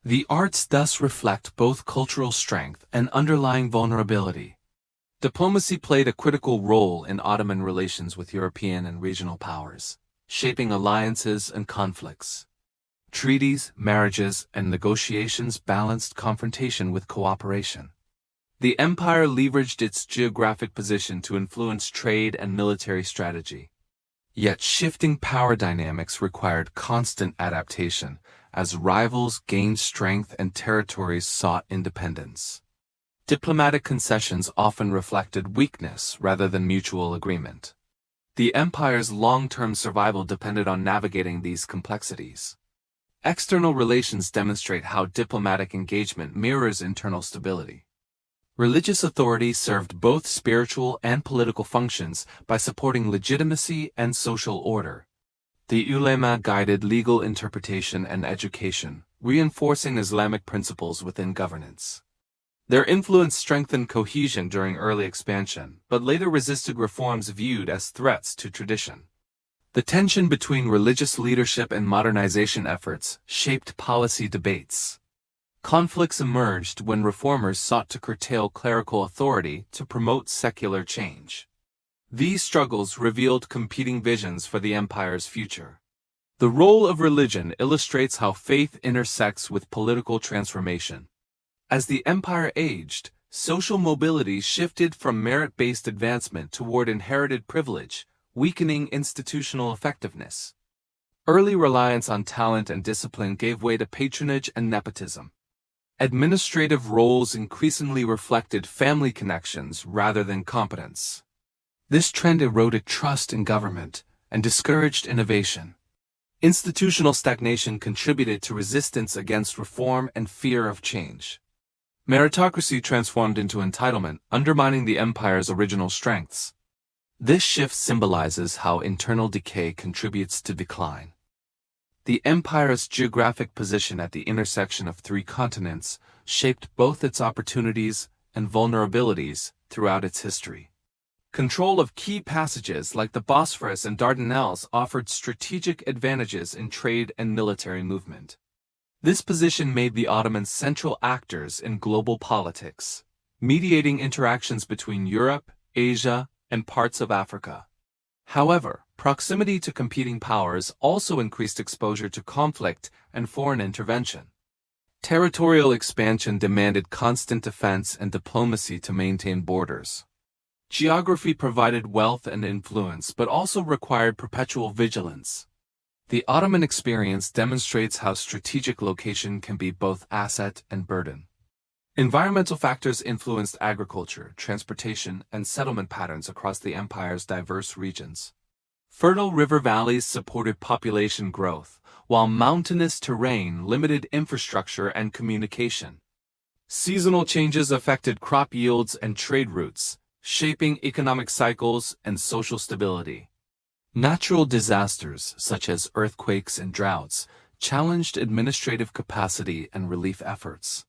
The arts thus reflect both cultural strength and underlying vulnerability. Diplomacy played a critical role in Ottoman relations with European and regional powers, shaping alliances and conflicts. Treaties, marriages, and negotiations balanced confrontation with cooperation. The empire leveraged its geographic position to influence trade and military strategy. Yet shifting power dynamics required constant adaptation as rivals gained strength and territories sought independence. Diplomatic concessions often reflected weakness rather than mutual agreement. The empire's long-term survival depended on navigating these complexities. External relations demonstrate how diplomatic engagement mirrors internal stability. Religious authority served both spiritual and political functions by supporting legitimacy and social order. The ulema guided legal interpretation and education, reinforcing Islamic principles within governance. Their influence strengthened cohesion during early expansion, but later resisted reforms viewed as threats to tradition. The tension between religious leadership and modernization efforts shaped policy debates. Conflicts emerged when reformers sought to curtail clerical authority to promote secular change. These struggles revealed competing visions for the empire's future. The role of religion illustrates how faith intersects with political transformation. As the empire aged, social mobility shifted from merit-based advancement toward inherited privilege, weakening institutional effectiveness. Early reliance on talent and discipline gave way to patronage and nepotism. Administrative roles increasingly reflected family connections rather than competence. This trend eroded trust in government and discouraged innovation. Institutional stagnation contributed to resistance against reform and fear of change. Meritocracy transformed into entitlement, undermining the empire's original strengths. This shift symbolizes how internal decay contributes to decline. The empire's geographic position at the intersection of three continents shaped both its opportunities and vulnerabilities throughout its history. Control of key passages like the Bosphorus and Dardanelles offered strategic advantages in trade and military movement. This position made the Ottomans central actors in global politics, mediating interactions between Europe, Asia, and parts of Africa. However, proximity to competing powers also increased exposure to conflict and foreign intervention. Territorial expansion demanded constant defense and diplomacy to maintain borders. Geography provided wealth and influence but also required perpetual vigilance. The Ottoman experience demonstrates how strategic location can be both asset and burden. Environmental factors influenced agriculture, transportation, and settlement patterns across the empire's diverse regions. Fertile river valleys supported population growth, while mountainous terrain limited infrastructure and communication. Seasonal changes affected crop yields and trade routes, shaping economic cycles and social stability. Natural disasters, such as earthquakes and droughts, challenged administrative capacity and relief efforts.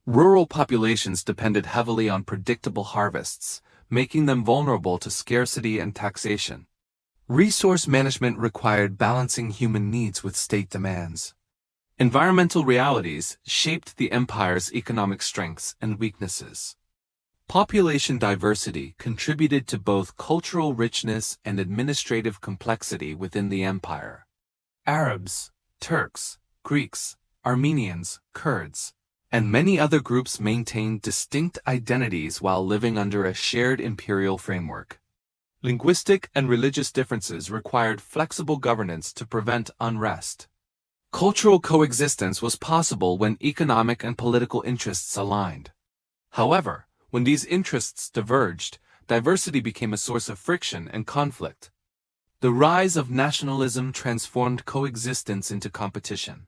Rural populations depended heavily on predictable harvests, making them vulnerable to scarcity and taxation. Resource management required balancing human needs with state demands. Environmental realities shaped the empire's economic strengths and weaknesses. Population diversity contributed to both cultural richness and administrative complexity within the empire. Arabs, Turks, Greeks, Armenians, Kurds, and many other groups maintained distinct identities while living under a shared imperial framework. Linguistic and religious differences required flexible governance to prevent unrest. Cultural coexistence was possible when economic and political interests aligned. However, when these interests diverged, diversity became a source of friction and conflict. The rise of nationalism transformed coexistence into competition.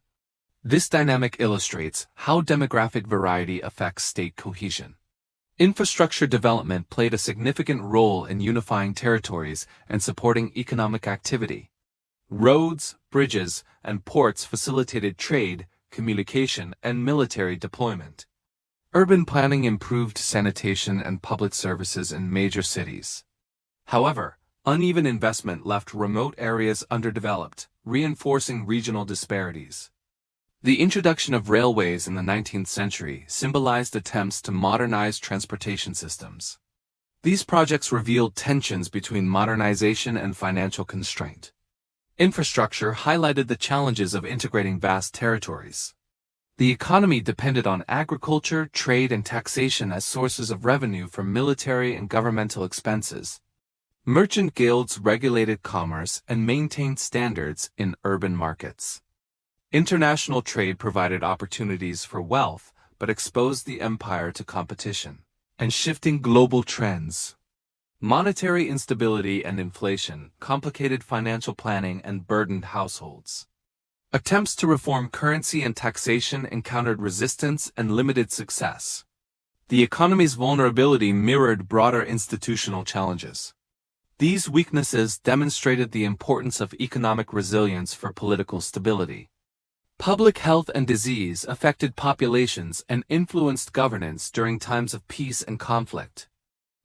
This dynamic illustrates how demographic variety affects state cohesion. Infrastructure development played a significant role in unifying territories and supporting economic activity. Roads, bridges, and ports facilitated trade, communication, and military deployment. Urban planning improved sanitation and public services in major cities. However, uneven investment left remote areas underdeveloped, reinforcing regional disparities. The introduction of railways in the 19th century symbolized attempts to modernize transportation systems. These projects revealed tensions between modernization and financial constraint. Infrastructure highlighted the challenges of integrating vast territories. The economy depended on agriculture, trade, and taxation as sources of revenue for military and governmental expenses. Merchant guilds regulated commerce and maintained standards in urban markets. International trade provided opportunities for wealth, but exposed the empire to competition and shifting global trends. Monetary instability and inflation complicated financial planning and burdened households. Attempts to reform currency and taxation encountered resistance and limited success. The economy's vulnerability mirrored broader institutional challenges. These weaknesses demonstrated the importance of economic resilience for political stability. Public health and disease affected populations and influenced governance during times of peace and conflict.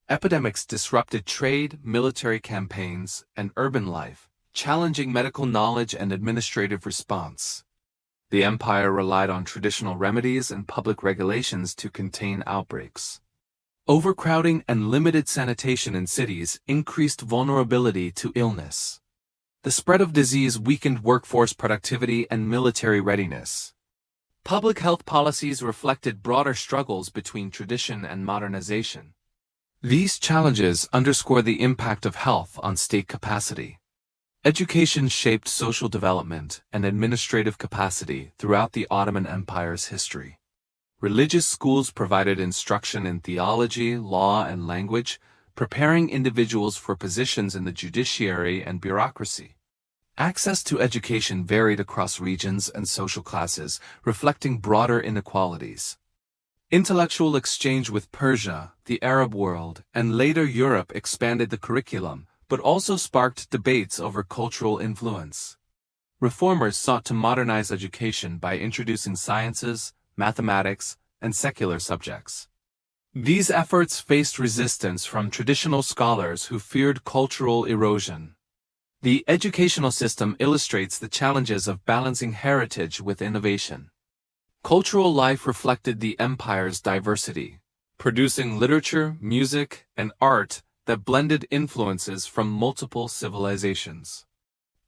Epidemics disrupted trade, military campaigns, and urban life, challenging medical knowledge and administrative response. The empire relied on traditional remedies and public regulations to contain outbreaks. Overcrowding and limited sanitation in cities increased vulnerability to illness. The spread of disease weakened workforce productivity and military readiness. Public health policies reflected broader struggles between tradition and modernization. These challenges underscore the impact of health on state capacity. Education shaped social development and administrative capacity throughout the Ottoman Empire's history. Religious schools provided instruction in theology, law, and language, preparing individuals for positions in the judiciary and bureaucracy. Access to education varied across regions and social classes, reflecting broader inequalities. Intellectual exchange with Persia, the Arab world, and later Europe expanded the curriculum, but also sparked debates over cultural influence. Reformers sought to modernize education by introducing sciences, mathematics, and secular subjects. These efforts faced resistance from traditional scholars who feared cultural erosion. The educational system illustrates the challenges of balancing heritage with innovation. Cultural life reflected the empire's diversity, producing literature, music, and art that blended influences from multiple civilizations.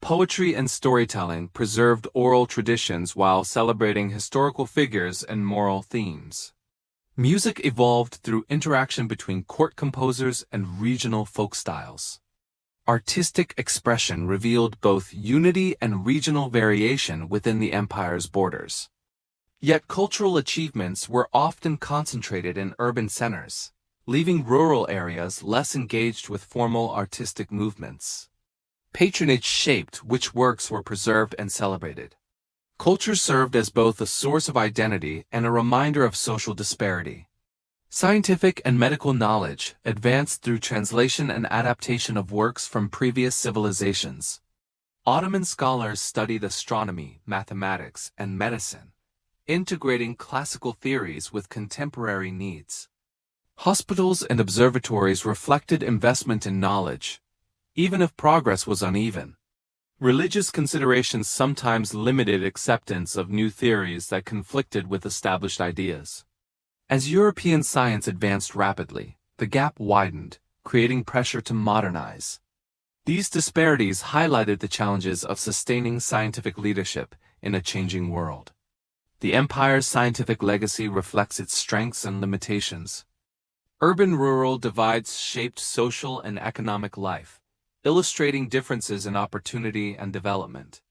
Poetry and storytelling preserved oral traditions while celebrating historical figures and moral themes. Music evolved through interaction between court composers and regional folk styles. Artistic expression revealed both unity and regional variation within the empire's borders. Yet cultural achievements were often concentrated in urban centers, leaving rural areas less engaged with formal artistic movements. Patronage shaped which works were preserved and celebrated. Culture served as both a source of identity and a reminder of social disparity. Scientific and medical knowledge advanced through translation and adaptation of works from previous civilizations. Ottoman scholars studied astronomy, mathematics, and medicine, integrating classical theories with contemporary needs. Hospitals and observatories reflected investment in knowledge, even if progress was uneven. Religious considerations sometimes limited acceptance of new theories that conflicted with established ideas. As European science advanced rapidly, the gap widened, creating pressure to modernize. These disparities highlighted the challenges of sustaining scientific leadership in a changing world. The empire's scientific legacy reflects its strengths and limitations. Urban-rural divides shaped social and economic life, illustrating differences in opportunity and development.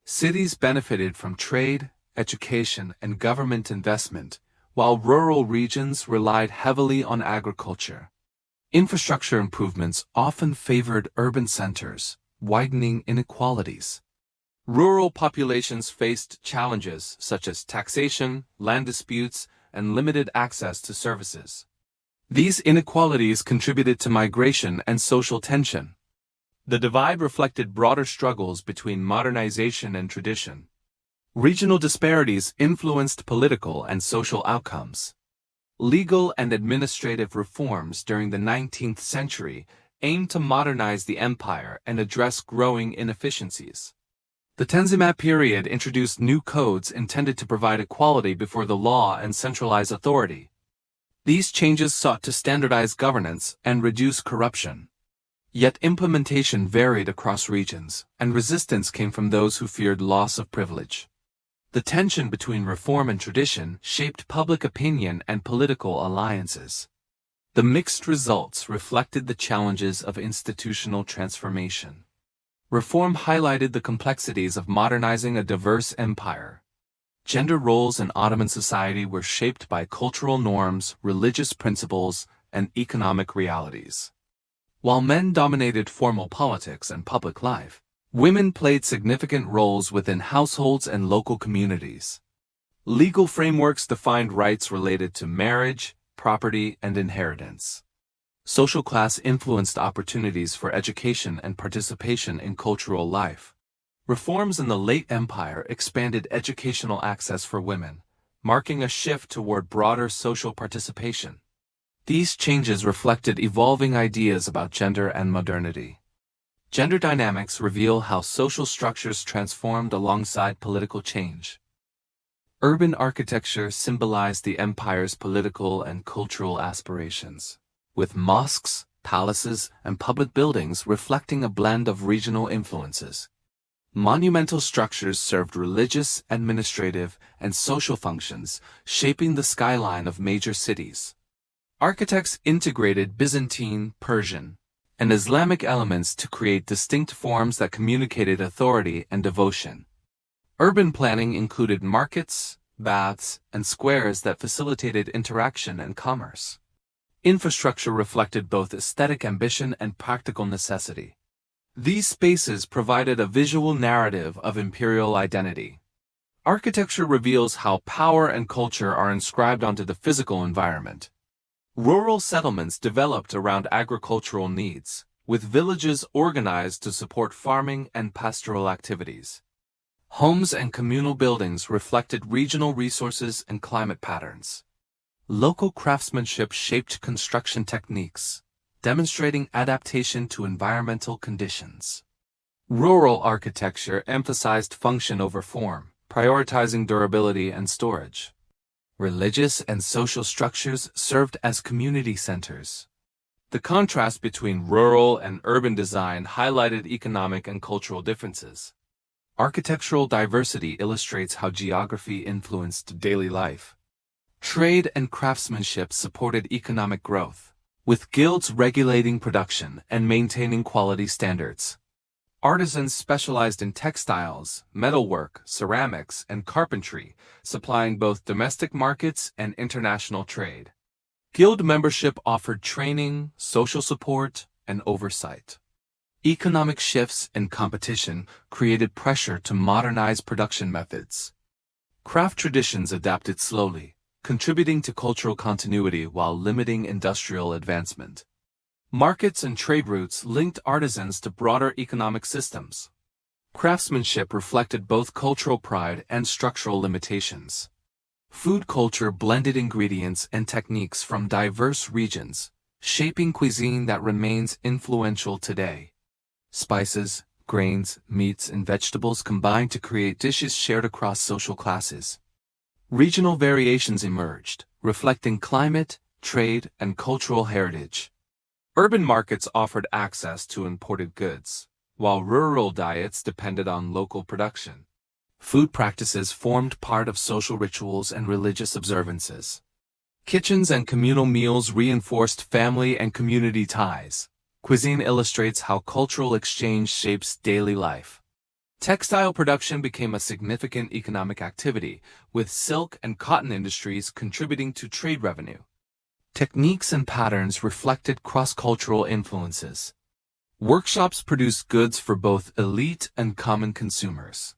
Cities benefited from trade, education, and government investment, while rural regions relied heavily on agriculture. Infrastructure improvements often favored urban centers, widening inequalities. Rural populations faced challenges such as taxation, land disputes, and limited access to services. These inequalities contributed to migration and social tension. The divide reflected broader struggles between modernization and tradition. Regional disparities influenced political and social outcomes. Legal and administrative reforms during the 19th century aimed to modernize the empire and address growing inefficiencies. The Tanzimat period introduced new codes intended to provide equality before the law and centralize authority. These changes sought to standardize governance and reduce corruption. Yet implementation varied across regions, and resistance came from those who feared loss of privilege. The tension between reform and tradition shaped public opinion and political alliances. The mixed results reflected the challenges of institutional transformation. Reform highlighted the complexities of modernizing a diverse empire. Gender roles in Ottoman society were shaped by cultural norms, religious principles, and economic realities. While men dominated formal politics and public life, women played significant roles within households and local communities. Legal frameworks defined rights related to marriage, property, and inheritance. Social class influenced opportunities for education and participation in cultural life. Reforms in the late empire expanded educational access for women, marking a shift toward broader social participation. These changes reflected evolving ideas about gender and modernity. Gender dynamics reveal how social structures transformed alongside political change. Urban architecture symbolized the empire's political and cultural aspirations, with mosques, palaces, and public buildings reflecting a blend of regional influences. Monumental structures served religious, administrative, and social functions, shaping the skyline of major cities. Architects integrated Byzantine, Persian, and Islamic elements to create distinct forms that communicated authority and devotion. Urban planning included markets, baths, and squares that facilitated interaction and commerce. Infrastructure reflected both aesthetic ambition and practical necessity. These spaces provided a visual narrative of imperial identity. Architecture reveals how power and culture are inscribed onto the physical environment. Rural settlements developed around agricultural needs, with villages organized to support farming and pastoral activities. Homes and communal buildings reflected regional resources and climate patterns. Local craftsmanship shaped construction techniques, demonstrating adaptation to environmental conditions. Rural architecture emphasized function over form, prioritizing durability and storage. Religious and social structures served as community centers. The contrast between rural and urban design highlighted economic and cultural differences. Architectural diversity illustrates how geography influenced daily life. Trade and craftsmanship supported economic growth, with guilds regulating production and maintaining quality standards. Artisans specialized in textiles, metalwork, ceramics, and carpentry, supplying both domestic markets and international trade. Guild membership offered training, social support, and oversight. Economic shifts and competition created pressure to modernize production methods. Craft traditions adapted slowly, contributing to cultural continuity while limiting industrial advancement. Markets and trade routes linked artisans to broader economic systems. Craftsmanship reflected both cultural pride and structural limitations. Food culture blended ingredients and techniques from diverse regions, shaping cuisine that remains influential today. Spices, grains, meats, and vegetables combined to create dishes shared across social classes. Regional variations emerged, reflecting climate, trade, and cultural heritage. Urban markets offered access to imported goods, while rural diets depended on local production. Food practices formed part of social rituals and religious observances. Kitchens and communal meals reinforced family and community ties. Cuisine illustrates how cultural exchange shapes daily life. Textile production became a significant economic activity, with silk and cotton industries contributing to trade revenue. Techniques and patterns reflected cross-cultural influences. Workshops produced goods for both elite and common consumers.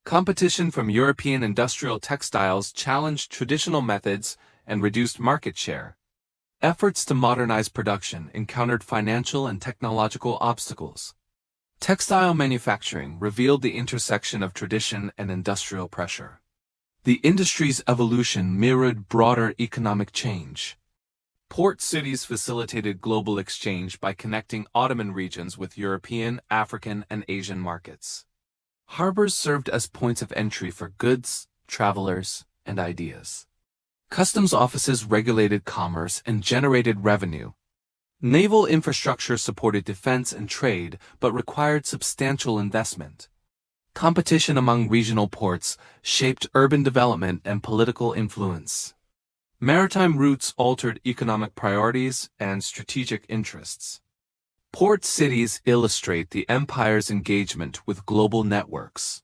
Competition from European industrial textiles challenged traditional methods and reduced market share. Efforts to modernize production encountered financial and technological obstacles. Textile manufacturing revealed the intersection of tradition and industrial pressure. The industry's evolution mirrored broader economic change. Port cities facilitated global exchange by connecting Ottoman regions with European, African, and Asian markets. Harbors served as points of entry for goods, travelers, and ideas. Customs offices regulated commerce and generated revenue. Naval infrastructure supported defense and trade, but required substantial investment. Competition among regional ports shaped urban development and political influence. Maritime routes altered economic priorities and strategic interests. Port cities illustrate the empire's engagement with global networks.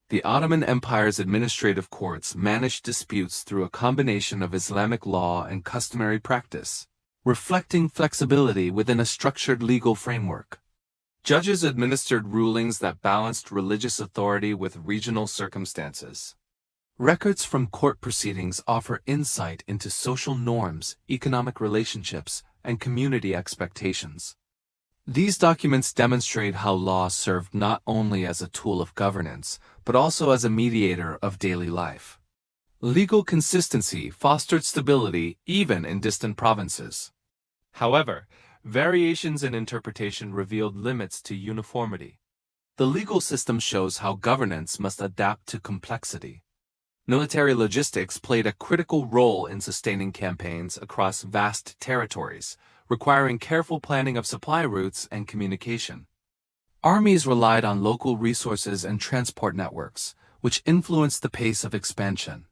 The Ottoman Empire's administrative courts managed disputes through a combination of Islamic law and customary practice, reflecting flexibility within a structured legal framework. Judges administered rulings that balanced religious authority with regional circumstances. Records from court proceedings offer insight into social norms, economic relationships, and community expectations. These documents demonstrate how law served not only as a tool of governance, but also as a mediator of daily life. Legal consistency fostered stability even in distant provinces. However, variations in interpretation revealed limits to uniformity. The legal system shows how governance must adapt to complexity. Military logistics played a critical role in sustaining campaigns across vast territories, requiring careful planning of supply routes and communication. Armies relied on local resources and transport networks, which influenced the pace of expansion.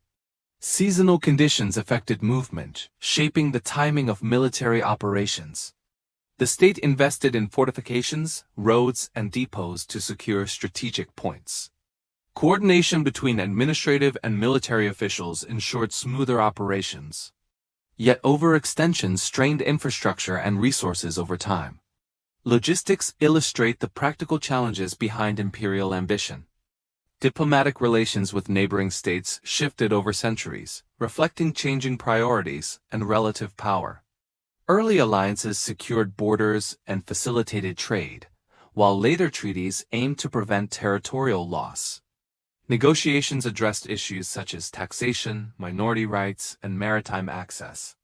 Seasonal conditions affected movement, shaping the timing of military operations. The state invested in fortifications, roads, and depots to secure strategic points. Coordination between administrative and military officials ensured smoother operations. Yet overextension strained infrastructure and resources over time. Logistics illustrate the practical challenges behind imperial ambition. Diplomatic relations with neighboring states shifted over centuries, reflecting changing priorities and relative power. Early alliances secured borders and facilitated trade, while later treaties aimed to prevent territorial loss. Negotiations addressed issues such as taxation, minority rights, and maritime access.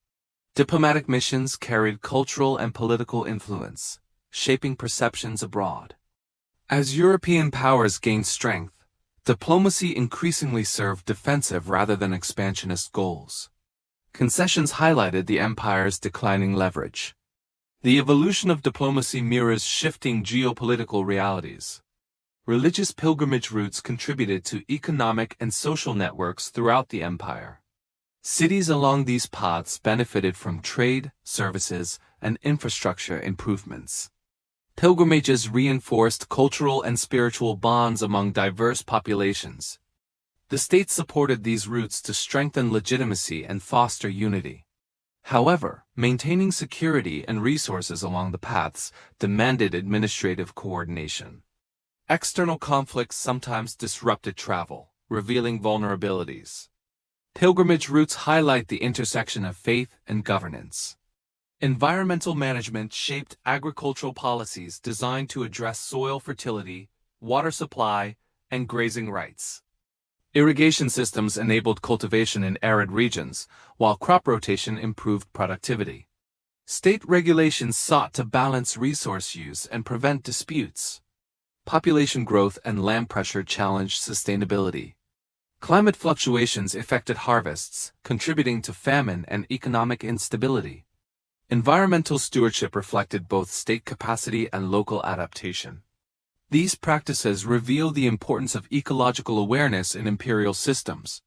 Diplomatic missions carried cultural and political influence, shaping perceptions abroad. As European powers gained strength, diplomacy increasingly served defensive rather than expansionist goals. Concessions highlighted the empire's declining leverage. The evolution of diplomacy mirrors shifting geopolitical realities. Religious pilgrimage routes contributed to economic and social networks throughout the empire. Cities along these paths benefited from trade, services, and infrastructure improvements. Pilgrimages reinforced cultural and spiritual bonds among diverse populations. The state supported these routes to strengthen legitimacy and foster unity. However, maintaining security and resources along the paths demanded administrative coordination. External conflicts sometimes disrupted travel, revealing vulnerabilities. Pilgrimage routes highlight the intersection of faith and governance. Environmental management shaped agricultural policies designed to address soil fertility, water supply, and grazing rights. Irrigation systems enabled cultivation in arid regions, while crop rotation improved productivity. State regulations sought to balance resource use and prevent disputes. Population growth and land pressure challenged sustainability. Climate fluctuations affected harvests, contributing to famine and economic instability. Environmental stewardship reflected both state capacity and local adaptation. These practices reveal the importance of ecological awareness in imperial systems.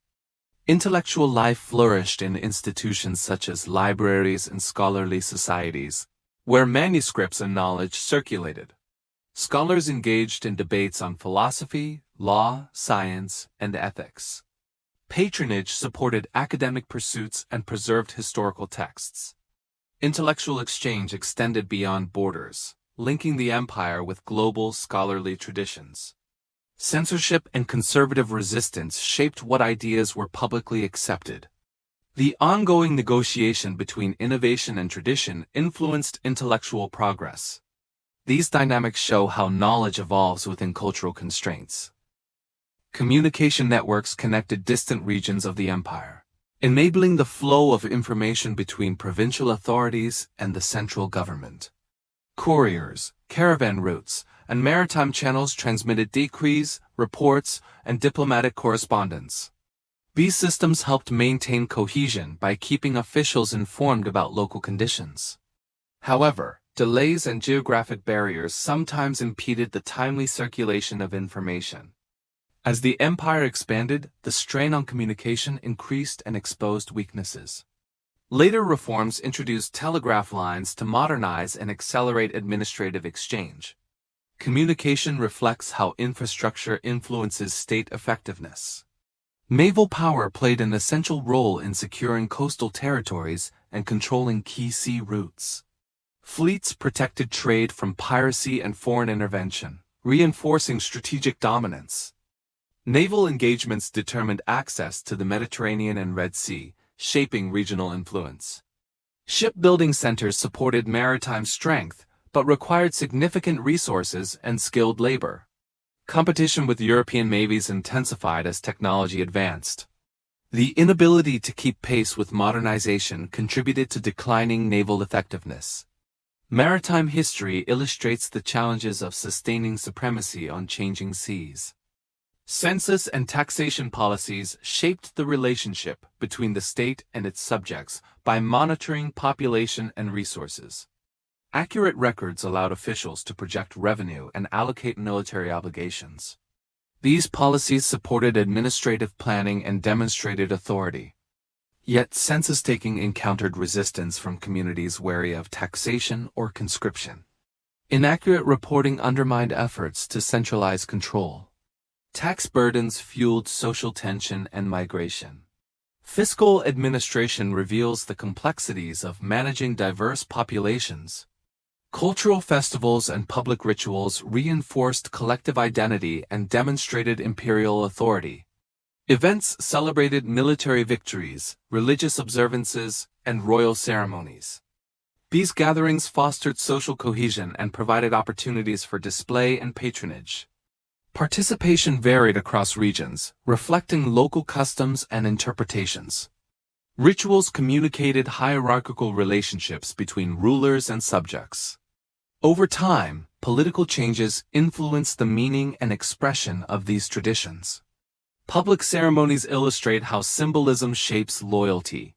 Intellectual life flourished in institutions such as libraries and scholarly societies, where manuscripts and knowledge circulated. Scholars engaged in debates on philosophy, law, science, and ethics. Patronage supported academic pursuits and preserved historical texts. Intellectual exchange extended beyond borders, linking the empire with global scholarly traditions. Censorship and conservative resistance shaped what ideas were publicly accepted. The ongoing negotiation between innovation and tradition influenced intellectual progress. These dynamics show how knowledge evolves within cultural constraints. Communication networks connected distant regions of the empire, enabling the flow of information between provincial authorities and the central government. Couriers, caravan routes, and maritime channels transmitted decrees, reports, and diplomatic correspondence. These systems helped maintain cohesion by keeping officials informed about local conditions. However, delays and geographic barriers sometimes impeded the timely circulation of information. As the empire expanded, the strain on communication increased and exposed weaknesses. Later reforms introduced telegraph lines to modernize and accelerate administrative exchange. Communication reflects how infrastructure influences state effectiveness. Naval power played an essential role in securing coastal territories and controlling key sea routes. Fleets protected trade from piracy and foreign intervention, reinforcing strategic dominance. Naval engagements determined access to the Mediterranean and Red Sea, shaping regional influence. Shipbuilding centers supported maritime strength, but required significant resources and skilled labor. Competition with European navies intensified as technology advanced. The inability to keep pace with modernization contributed to declining naval effectiveness. Maritime history illustrates the challenges of sustaining supremacy on changing seas. Census and taxation policies shaped the relationship between the state and its subjects by monitoring population and resources. Accurate records allowed officials to project revenue and allocate military obligations. These policies supported administrative planning and demonstrated authority. Yet census-taking encountered resistance from communities wary of taxation or conscription. Inaccurate reporting undermined efforts to centralize control. Tax burdens fueled social tension and migration. Fiscal administration reveals the complexities of managing diverse populations. Cultural festivals and public rituals reinforced collective identity and demonstrated imperial authority. Events celebrated military victories, religious observances, and royal ceremonies. These gatherings fostered social cohesion and provided opportunities for display and patronage. Participation varied across regions, reflecting local customs and interpretations. Rituals communicated hierarchical relationships between rulers and subjects. Over time, political changes influenced the meaning and expression of these traditions. Public ceremonies illustrate how symbolism shapes loyalty.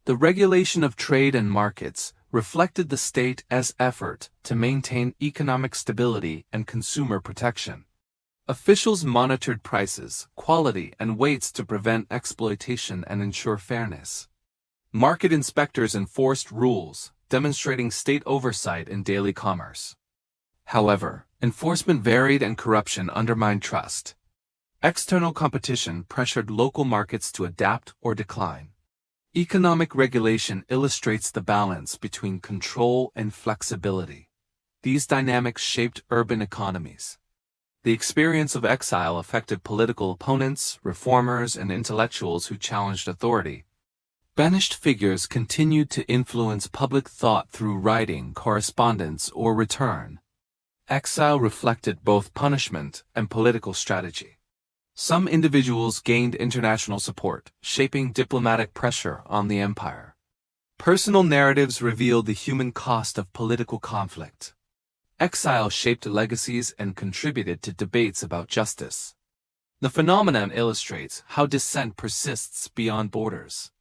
The regulation of trade and markets reflected the state as effort to maintain economic stability and consumer protection. Officials monitored prices, quality, and weights to prevent exploitation and ensure fairness. Market inspectors enforced rules, demonstrating state oversight in daily commerce. However, enforcement varied and corruption undermined trust. External competition pressured local markets to adapt or decline. Economic regulation illustrates the balance between control and flexibility. These dynamics shaped urban economies. The experience of exile affected political opponents, reformers, and intellectuals who challenged authority. Banished figures continued to influence public thought through writing, correspondence, or return. Exile reflected both punishment and political strategy. Some individuals gained international support, shaping diplomatic pressure on the empire. Personal narratives revealed the human cost of political conflict. Exile shaped legacies and contributed to debates about justice. The phenomenon illustrates how dissent persists beyond borders.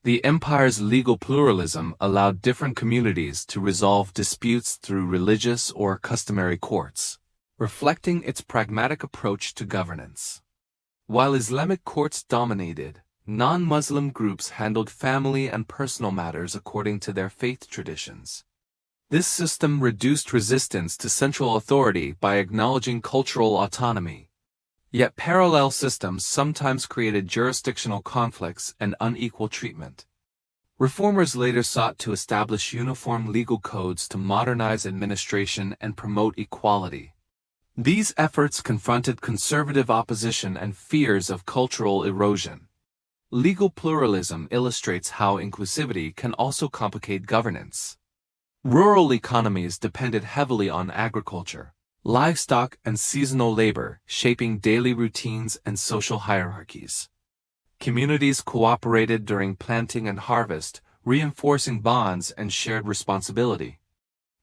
The empire's legal pluralism allowed different communities to resolve disputes through religious or customary courts, reflecting its pragmatic approach to governance. While Islamic courts dominated, non-Muslim groups handled family and personal matters according to their faith traditions. This system reduced resistance to central authority by acknowledging cultural autonomy. Yet parallel systems sometimes created jurisdictional conflicts and unequal treatment. Reformers later sought to establish uniform legal codes to modernize administration and promote equality. These efforts confronted conservative opposition and fears of cultural erosion. Legal pluralism illustrates how inclusivity can also complicate governance. Rural economies depended heavily on agriculture, livestock, and seasonal labor, shaping daily routines and social hierarchies. Communities cooperated during planting and harvest, reinforcing bonds and shared responsibility.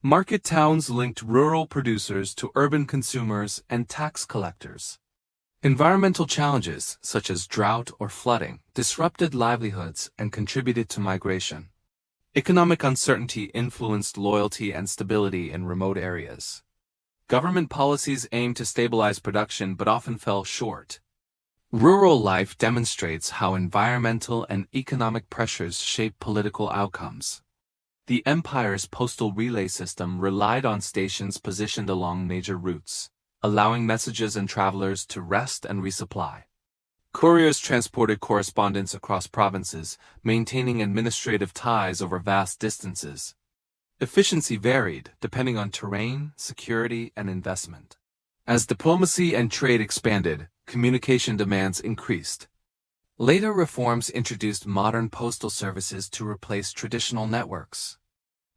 Market towns linked rural producers to urban consumers and tax collectors. Environmental challenges, such as drought or flooding, disrupted livelihoods and contributed to migration. Economic uncertainty influenced loyalty and stability in remote areas. Government policies aimed to stabilize production but often fell short. Rural life demonstrates how environmental and economic pressures shape political outcomes. The empire's postal relay system relied on stations positioned along major routes, allowing messages and travelers to rest and resupply. Couriers transported correspondence across provinces, maintaining administrative ties over vast distances. Efficiency varied depending on terrain, security, and investment. As diplomacy and trade expanded, communication demands increased. Later reforms introduced modern postal services to replace traditional networks.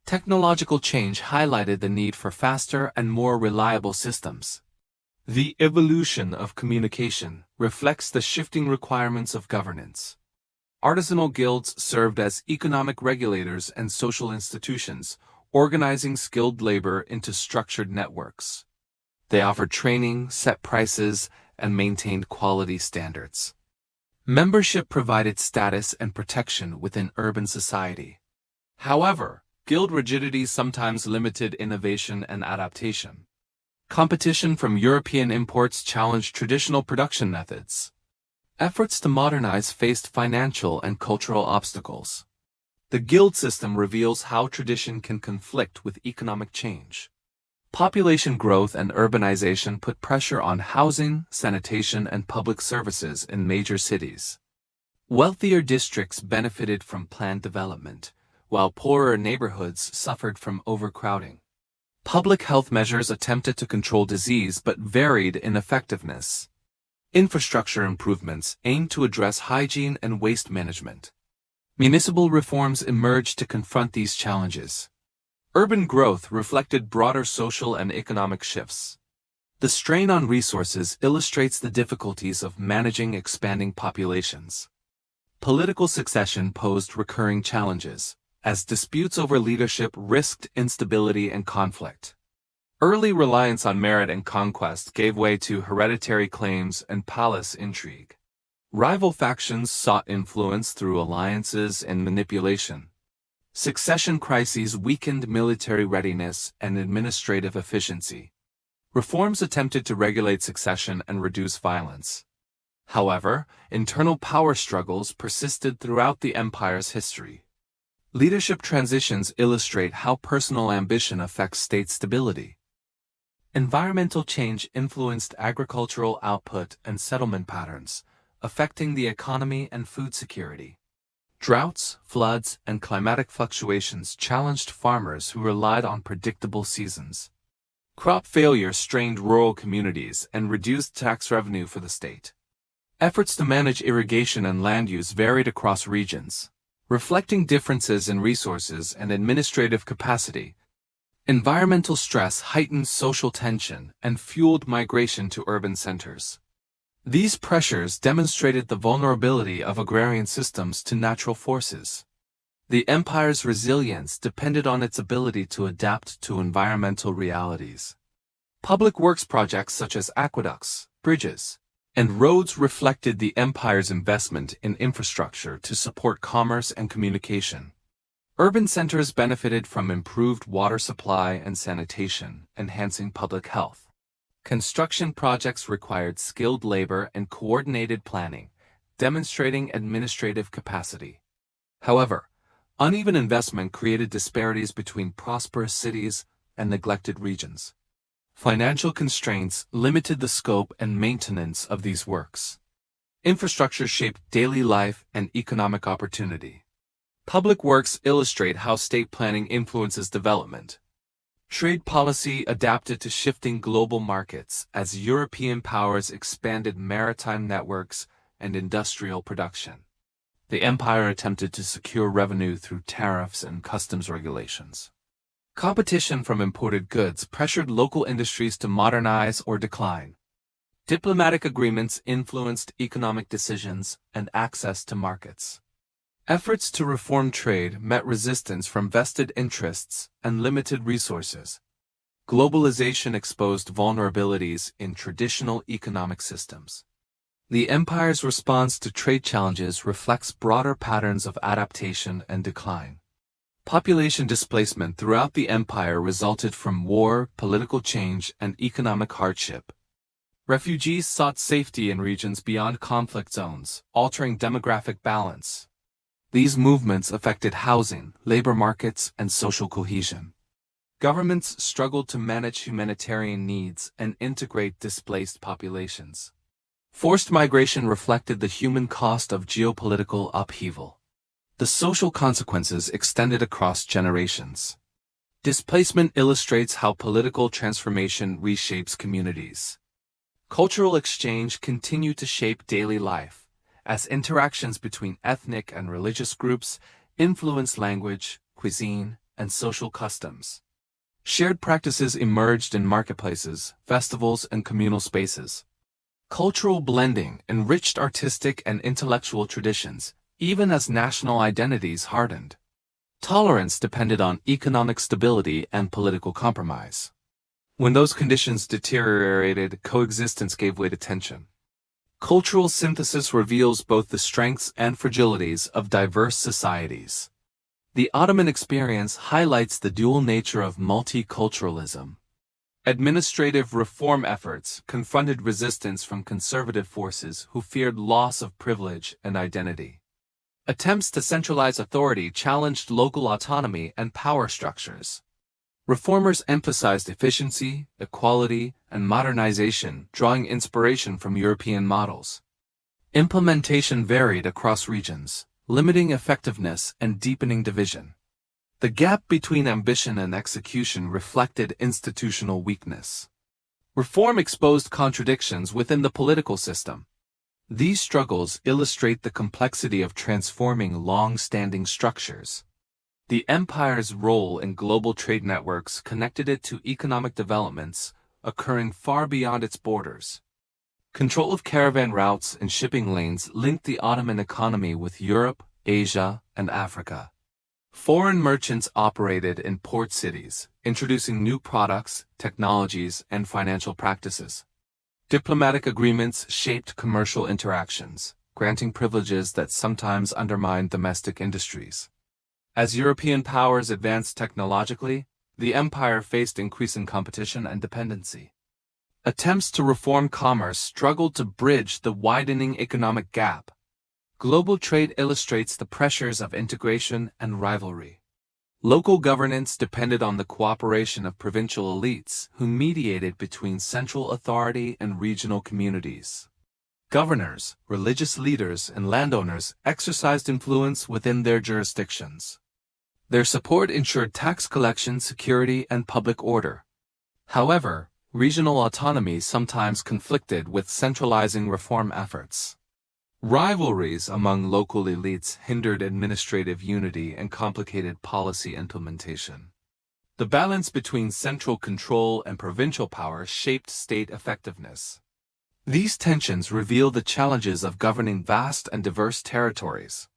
Technological change highlighted the need for faster and more reliable systems. The evolution of communication reflects the shifting requirements of governance. Artisanal guilds served as economic regulators and social institutions, organizing skilled labor into structured networks. They offered training, set prices, and maintained quality standards. Membership provided status and protection within urban society. However, guild rigidity sometimes limited innovation and adaptation. Competition from European imports challenged traditional production methods. Efforts to modernize faced financial and cultural obstacles. The guild system reveals how tradition can conflict with economic change. Population growth and urbanization put pressure on housing, sanitation, and public services in major cities. Wealthier districts benefited from planned development, while poorer neighborhoods suffered from overcrowding. Public health measures attempted to control disease but varied in effectiveness. Infrastructure improvements aimed to address hygiene and waste management. Municipal reforms emerged to confront these challenges. Urban growth reflected broader social and economic shifts. The strain on resources illustrates the difficulties of managing expanding populations. Political succession posed recurring challenges, as disputes over leadership risked instability and conflict. Early reliance on merit and conquest gave way to hereditary claims and palace intrigue. Rival factions sought influence through alliances and manipulation. Succession crises weakened military readiness and administrative efficiency. Reforms attempted to regulate succession and reduce violence. However, internal power struggles persisted throughout the empire's history. Leadership transitions illustrate how personal ambition affects state stability. Environmental change influenced agricultural output and settlement patterns, affecting the economy and food security. Droughts, floods, and climatic fluctuations challenged farmers who relied on predictable seasons. Crop failure strained rural communities and reduced tax revenue for the state. Efforts to manage irrigation and land use varied across regions, reflecting differences in resources and administrative capacity. Environmental stress heightened social tension and fueled migration to urban centers. These pressures demonstrated the vulnerability of agrarian systems to natural forces. The empire's resilience depended on its ability to adapt to environmental realities. Public works projects such as aqueducts, bridges, and roads reflected the empire's investment in infrastructure to support commerce and communication. Urban centers benefited from improved water supply and sanitation, enhancing public health. Construction projects required skilled labor and coordinated planning, demonstrating administrative capacity. However, Uneven investment created disparities between prosperous cities and neglected regions. Financial constraints limited the scope and maintenance of these works. Infrastructure shaped daily life and economic opportunity. Public works illustrate how state planning influences development. Trade policy adapted to shifting global markets as European powers expanded maritime networks and industrial production. The empire attempted to secure revenue through tariffs and customs regulations. Competition from imported goods pressured local industries to modernize or decline. Diplomatic agreements influenced economic decisions and access to markets. Efforts to reform trade met resistance from vested interests and limited resources. Globalization exposed vulnerabilities in traditional economic systems. The empire's response to trade challenges reflects broader patterns of adaptation and decline. Population displacement throughout the empire resulted from war, political change, and economic hardship. Refugees sought safety in regions beyond conflict zones, altering demographic balance. These movements affected housing, labor markets, and social cohesion. Governments struggled to manage humanitarian needs and integrate displaced populations. Forced migration reflected the human cost of geopolitical upheaval. The social consequences extended across generations. Displacement illustrates how political transformation reshapes communities. Cultural exchange continued to shape daily life, as interactions between ethnic and religious groups influenced language, cuisine, and social customs. Shared practices emerged in marketplaces, festivals, and communal spaces. Cultural blending enriched artistic and intellectual traditions, even as national identities hardened. Tolerance depended on economic stability and political compromise. When those conditions deteriorated, coexistence gave way to tension. Cultural synthesis reveals both the strengths and fragilities of diverse societies. The Ottoman experience highlights the dual nature of multiculturalism. Administrative reform efforts confronted resistance from conservative forces who feared loss of privilege and identity. Attempts to centralize authority challenged local autonomy and power structures. Reformers emphasized efficiency, equality, and modernization, drawing inspiration from European models. Implementation varied across regions, limiting effectiveness and deepening division. The gap between ambition and execution reflected institutional weakness. Reform exposed contradictions within the political system. These struggles illustrate the complexity of transforming long-standing structures. The empire's role in global trade networks connected it to economic developments occurring far beyond its borders. Control of caravan routes and shipping lanes linked the Ottoman economy with Europe, Asia, and Africa. Foreign merchants operated in port cities, introducing new products, technologies, and financial practices. Diplomatic agreements shaped commercial interactions, granting privileges that sometimes undermined domestic industries. As European powers advanced technologically, the empire faced increasing competition and dependency. Attempts to reform commerce struggled to bridge the widening economic gap. Global trade illustrates the pressures of integration and rivalry. Local governance depended on the cooperation of provincial elites who mediated between central authority and regional communities. Governors, religious leaders, and landowners exercised influence within their jurisdictions. Their support ensured tax collection, security, and public order. However, regional autonomy sometimes conflicted with centralizing reform efforts. Rivalries among local elites hindered administrative unity and complicated policy implementation. The balance between central control and provincial power shaped state effectiveness. These tensions reveal the challenges of governing vast and diverse territories.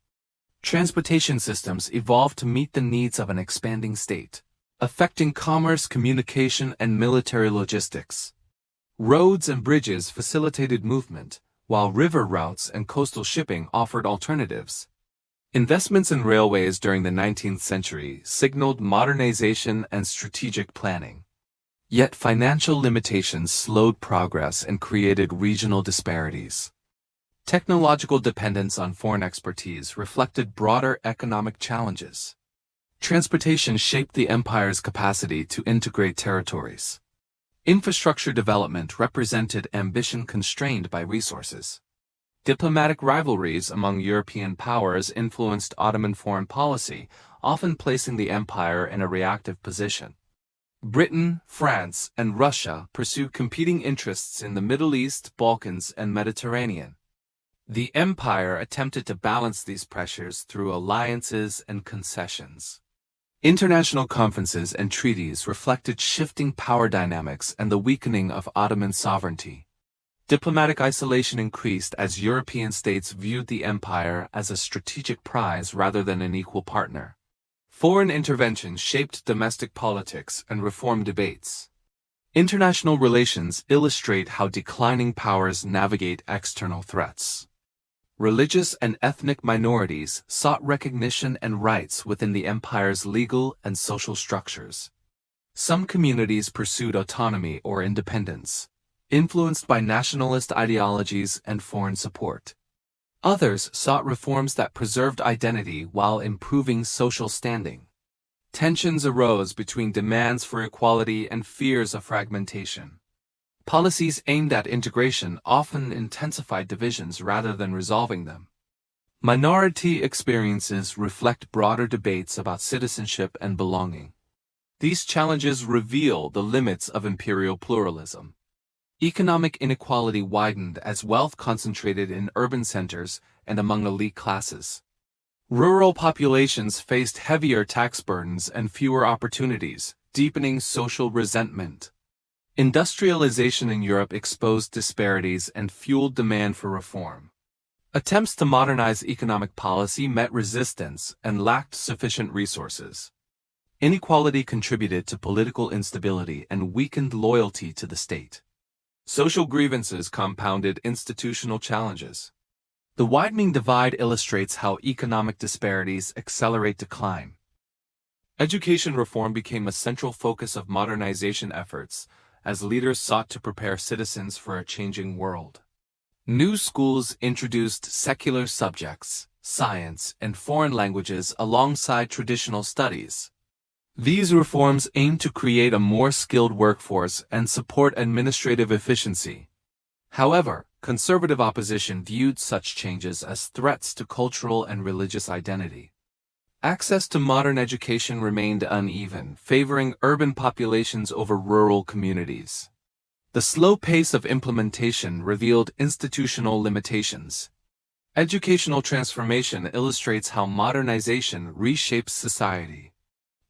Transportation systems evolved to meet the needs of an expanding state, affecting commerce, communication, and military logistics. Roads and bridges facilitated movement, while river routes and coastal shipping offered alternatives. Investments in railways during the 19th century signaled modernization and strategic planning. Yet financial limitations slowed progress and created regional disparities. Technological dependence on foreign expertise reflected broader economic challenges. Transportation shaped the empire's capacity to integrate territories. Infrastructure development represented ambition constrained by resources. Diplomatic rivalries among European powers influenced Ottoman foreign policy, often placing the empire in a reactive position. Britain, France, and Russia pursued competing interests in the Middle East, Balkans, and Mediterranean. The empire attempted to balance these pressures through alliances and concessions. International conferences and treaties reflected shifting power dynamics and the weakening of Ottoman sovereignty. Diplomatic isolation increased as European states viewed the empire as a strategic prize rather than an equal partner. Foreign intervention shaped domestic politics and reform debates. International relations illustrate how declining powers navigate external threats. Religious and ethnic minorities sought recognition and rights within the empire's legal and social structures. Some communities pursued autonomy or independence, influenced by nationalist ideologies and foreign support. Others sought reforms that preserved identity while improving social standing. Tensions arose between demands for equality and fears of fragmentation. Policies aimed at integration often intensified divisions rather than resolving them. Minority experiences reflect broader debates about citizenship and belonging. These challenges reveal the limits of imperial pluralism. Economic inequality widened as wealth concentrated in urban centers and among elite classes. Rural populations faced heavier tax burdens and fewer opportunities, deepening social resentment. Industrialization in Europe exposed disparities and fueled demand for reform. Attempts to modernize economic policy met resistance and lacked sufficient resources. Inequality contributed to political instability and weakened loyalty to the state. Social grievances compounded institutional challenges. The widening divide illustrates how economic disparities accelerate decline. Education reform became a central focus of modernization efforts, as leaders sought to prepare citizens for a changing world. New schools introduced secular subjects, science, and foreign languages alongside traditional studies. These reforms aimed to create a more skilled workforce and support administrative efficiency. However, conservative opposition viewed such changes as threats to cultural and religious identity. Access to modern education remained uneven, favoring urban populations over rural communities. The slow pace of implementation revealed institutional limitations. Educational transformation illustrates how modernization reshapes society.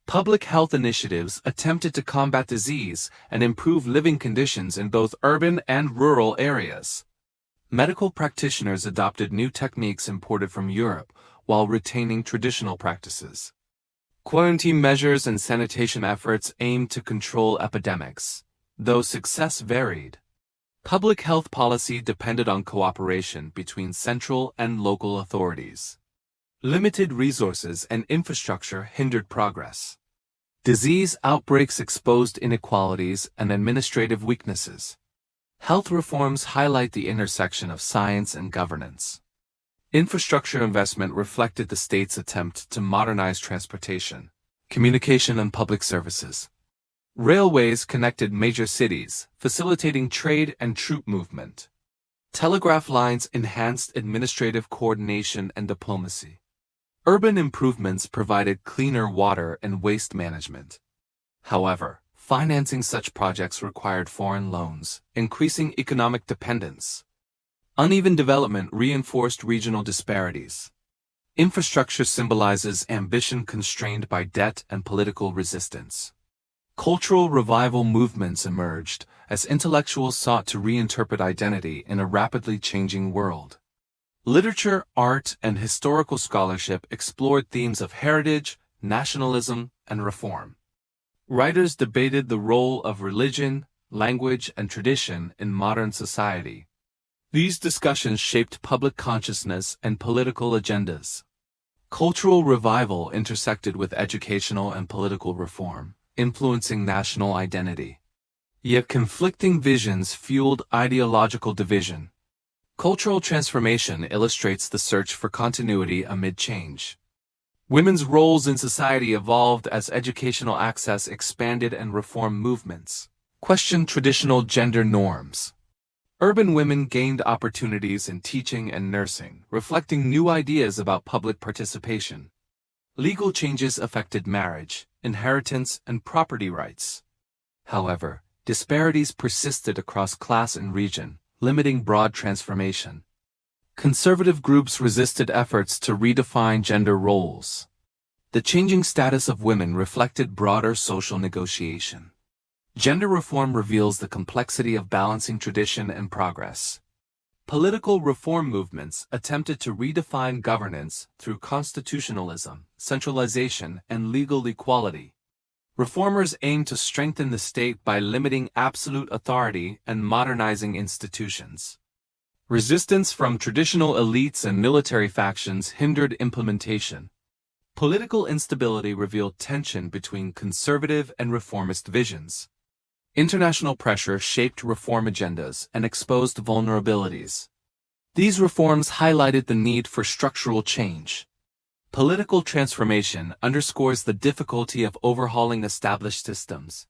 Public health initiatives attempted to combat disease and improve living conditions in both urban and rural areas. Medical practitioners adopted new techniques imported from Europe while retaining traditional practices. Quarantine measures and sanitation efforts aimed to control epidemics, though success varied. Public health policy depended on cooperation between central and local authorities. Limited resources and infrastructure hindered progress. Disease outbreaks exposed inequalities and administrative weaknesses. Health reforms highlight the intersection of science and governance. Infrastructure investment reflected the state's attempt to modernize transportation, communication, and public services. Railways connected major cities, facilitating trade and troop movement. Telegraph lines enhanced administrative coordination and diplomacy. Urban improvements provided cleaner water and waste management. However, financing such projects required foreign loans, increasing economic dependence. Uneven development reinforced regional disparities. Infrastructure symbolizes ambition constrained by debt and political resistance. Cultural revival movements emerged as intellectuals sought to reinterpret identity in a rapidly changing world. Literature, art, and historical scholarship explored themes of heritage, nationalism, and reform. Writers debated the role of religion, language, and tradition in modern society. These discussions shaped public consciousness and political agendas. Cultural revival intersected with educational and political reform, influencing national identity. Yet conflicting visions fueled ideological division. Cultural transformation illustrates the search for continuity amid change. Women's roles in society evolved as educational access expanded and reform movements questioned traditional gender norms. Urban women gained opportunities in teaching and nursing, reflecting new ideas about public participation. Legal changes affected marriage, inheritance, and property rights. However, disparities persisted across class and region, limiting broad transformation. Conservative groups resisted efforts to redefine gender roles. The changing status of women reflected broader social negotiation. Gender reform reveals the complexity of balancing tradition and progress. Political reform movements attempted to redefine governance through constitutionalism, centralization, and legal equality. Reformers aimed to strengthen the state by limiting absolute authority and modernizing institutions. Resistance from traditional elites and military factions hindered implementation. Political instability revealed tension between conservative and reformist visions. International pressure shaped reform agendas and exposed vulnerabilities. These reforms highlighted the need for structural change. Political transformation underscores the difficulty of overhauling established systems.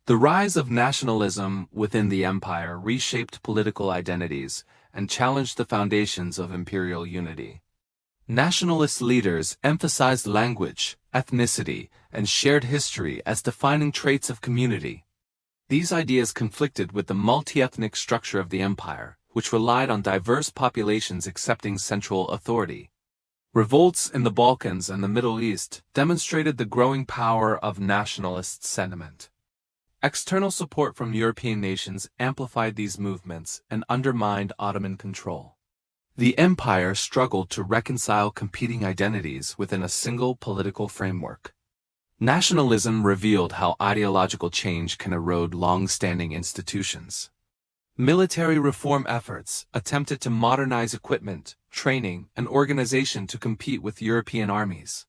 The rise of nationalism within the empire reshaped political identities and challenged the foundations of imperial unity. Nationalist leaders emphasized language, ethnicity, and shared history as defining traits of community. These ideas conflicted with the multi-ethnic structure of the empire, which relied on diverse populations accepting central authority. Revolts in the Balkans and the Middle East demonstrated the growing power of nationalist sentiment. External support from European nations amplified these movements and undermined Ottoman control. The empire struggled to reconcile competing identities within a single political framework. Nationalism revealed how ideological change can erode long-standing institutions. Military reform efforts attempted to modernize equipment, training, and organization to compete with European armies.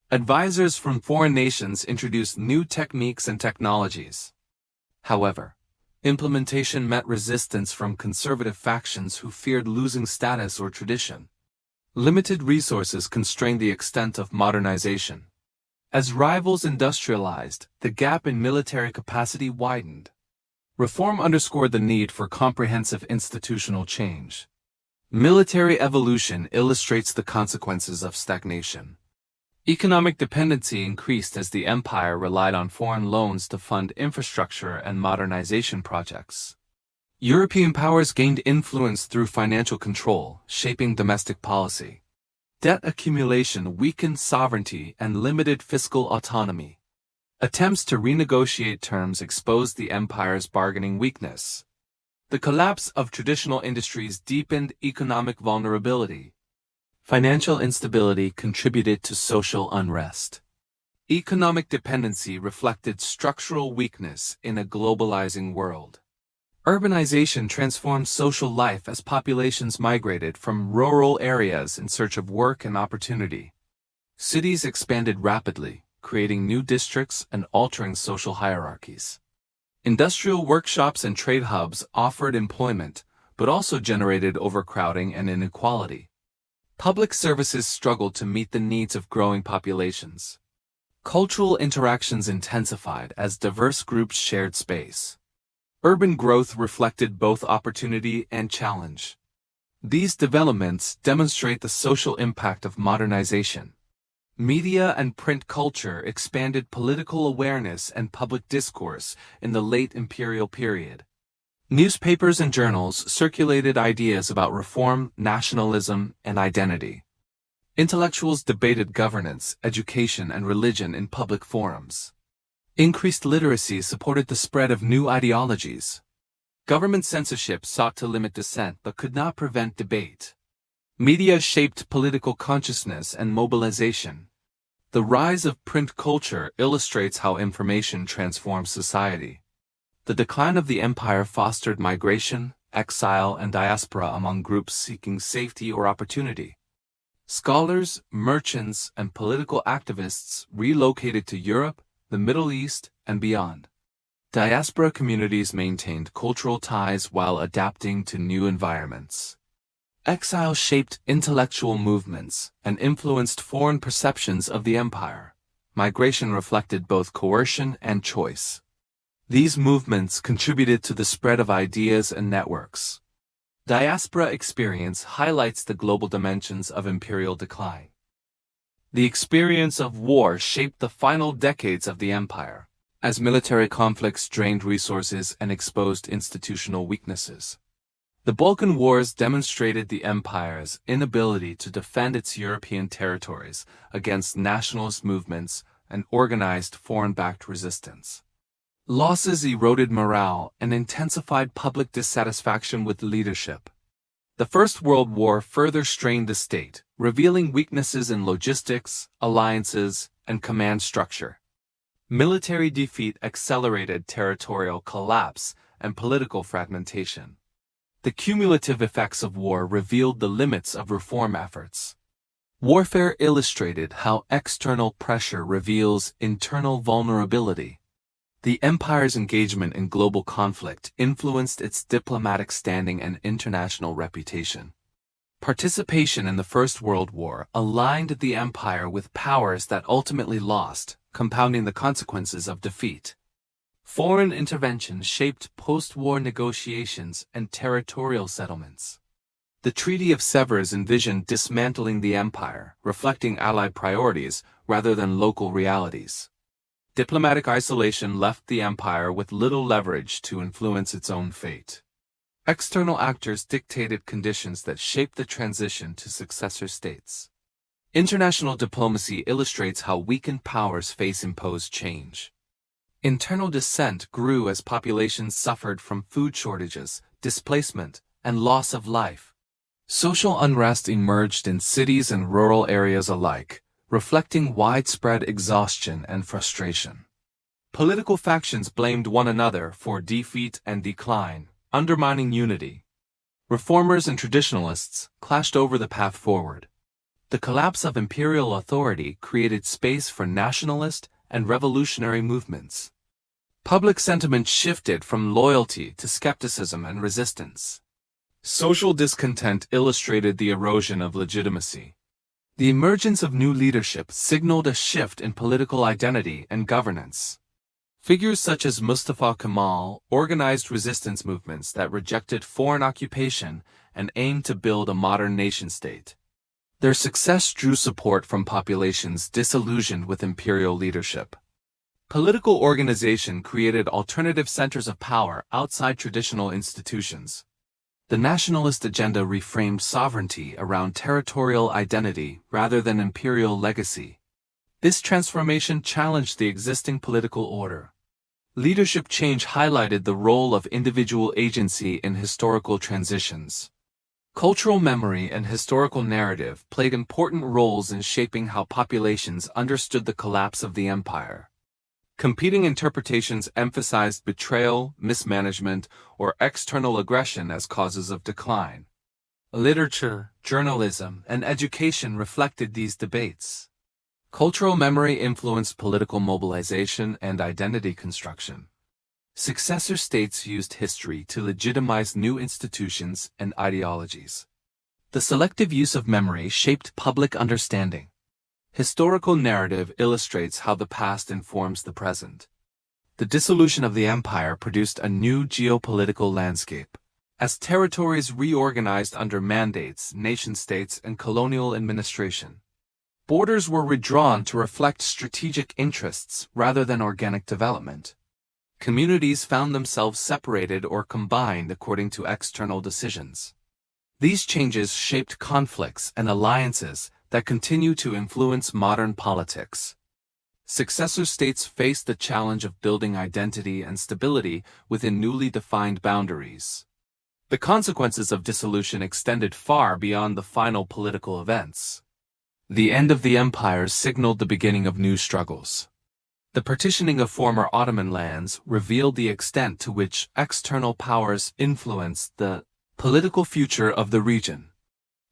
Advisors from foreign nations introduced new techniques and technologies. However, implementation met resistance from conservative factions who feared losing status or tradition. Limited resources constrained the extent of modernization. As rivals industrialized, the gap in military capacity widened. Reform underscored the need for comprehensive institutional change. Military evolution illustrates the consequences of stagnation. Economic dependency increased as the empire relied on foreign loans to fund infrastructure and modernization projects. European powers gained influence through financial control, shaping domestic policy. Debt accumulation weakened sovereignty and limited fiscal autonomy. Attempts to renegotiate terms exposed the empire's bargaining weakness. The collapse of traditional industries deepened economic vulnerability. Financial instability contributed to social unrest. Economic dependency reflected structural weakness in a globalizing world. Urbanization transformed social life as populations migrated from rural areas in search of work and opportunity. Cities expanded rapidly, creating new districts and altering social hierarchies. Industrial workshops and trade hubs offered employment, but also generated overcrowding and inequality. Public services struggled to meet the needs of growing populations. Cultural interactions intensified as diverse groups shared space. Urban growth reflected both opportunity and challenge. These developments demonstrate the social impact of modernization. Media and print culture expanded political awareness and public discourse in the late imperial period. Newspapers and journals circulated ideas about reform, nationalism, and identity. Intellectuals debated governance, education, and religion in public forums. Increased literacy supported the spread of new ideologies. Government censorship sought to limit dissent but could not prevent debate. Media shaped political consciousness and mobilization. The rise of print culture illustrates how information transforms society. The decline of the empire fostered migration, exile, and diaspora among groups seeking safety or opportunity. Scholars, merchants, and political activists relocated to Europe, the Middle East, and beyond. Diaspora communities maintained cultural ties while adapting to new environments. Exile shaped intellectual movements and influenced foreign perceptions of the empire. Migration reflected both coercion and choice. These movements contributed to the spread of ideas and networks. Diaspora experience highlights the global dimensions of imperial decline. The experience of war shaped the final decades of the empire, as military conflicts drained resources and exposed institutional weaknesses. The Balkan Wars demonstrated the empire's inability to defend its European territories against nationalist movements and organized foreign-backed resistance. Losses eroded morale and intensified public dissatisfaction with leadership. The First World War further strained the state, revealing weaknesses in logistics, alliances, and command structure. Military defeat accelerated territorial collapse and political fragmentation. The cumulative effects of war revealed the limits of reform efforts. Warfare illustrated how external pressure reveals internal vulnerability. The empire's engagement in global conflict influenced its diplomatic standing and international reputation. Participation in the First World War aligned the empire with powers that ultimately lost, compounding the consequences of defeat. Foreign intervention shaped post-war negotiations and territorial settlements. The Treaty of Sevres envisioned dismantling the empire, reflecting Allied priorities rather than local realities. Diplomatic isolation left the empire with little leverage to influence its own fate. External actors dictated conditions that shaped the transition to successor states. International diplomacy illustrates how weakened powers face imposed change. Internal dissent grew as populations suffered from food shortages, displacement, and loss of life. Social unrest emerged in cities and rural areas alike, reflecting widespread exhaustion and frustration. Political factions blamed one another for defeat and decline, undermining unity. Reformers and traditionalists clashed over the path forward. The collapse of imperial authority created space for nationalist and revolutionary movements. Public sentiment shifted from loyalty to skepticism and resistance. Social discontent illustrated the erosion of legitimacy. The emergence of new leadership signaled a shift in political identity and governance. Figures such as Mustafa Kemal organized resistance movements that rejected foreign occupation and aimed to build a modern nation-state. Their success drew support from populations disillusioned with imperial leadership. Political organization created alternative centers of power outside traditional institutions. The nationalist agenda reframed sovereignty around territorial identity rather than imperial legacy. This transformation challenged the existing political order. Leadership change highlighted the role of individual agency in historical transitions. Cultural memory and historical narrative played important roles in shaping how populations understood the collapse of the empire. Competing interpretations emphasized betrayal, mismanagement, or external aggression as causes of decline. Literature, journalism, and education reflected these debates. Cultural memory influenced political mobilization and identity construction. Successor states used history to legitimize new institutions and ideologies. The selective use of memory shaped public understanding. Historical narrative illustrates how the past informs the present. The dissolution of the empire produced a new geopolitical landscape. As territories reorganized under mandates, nation-states, and colonial administration, borders were redrawn to reflect strategic interests rather than organic development. Communities found themselves separated or combined according to external decisions. These changes shaped conflicts and alliances that continue to influence modern politics. Successor states faced the challenge of building identity and stability within newly defined boundaries. The consequences of dissolution extended far beyond the final political events. The end of the empire signaled the beginning of new struggles. The partitioning of former Ottoman lands revealed the extent to which external powers influenced the political future of the region.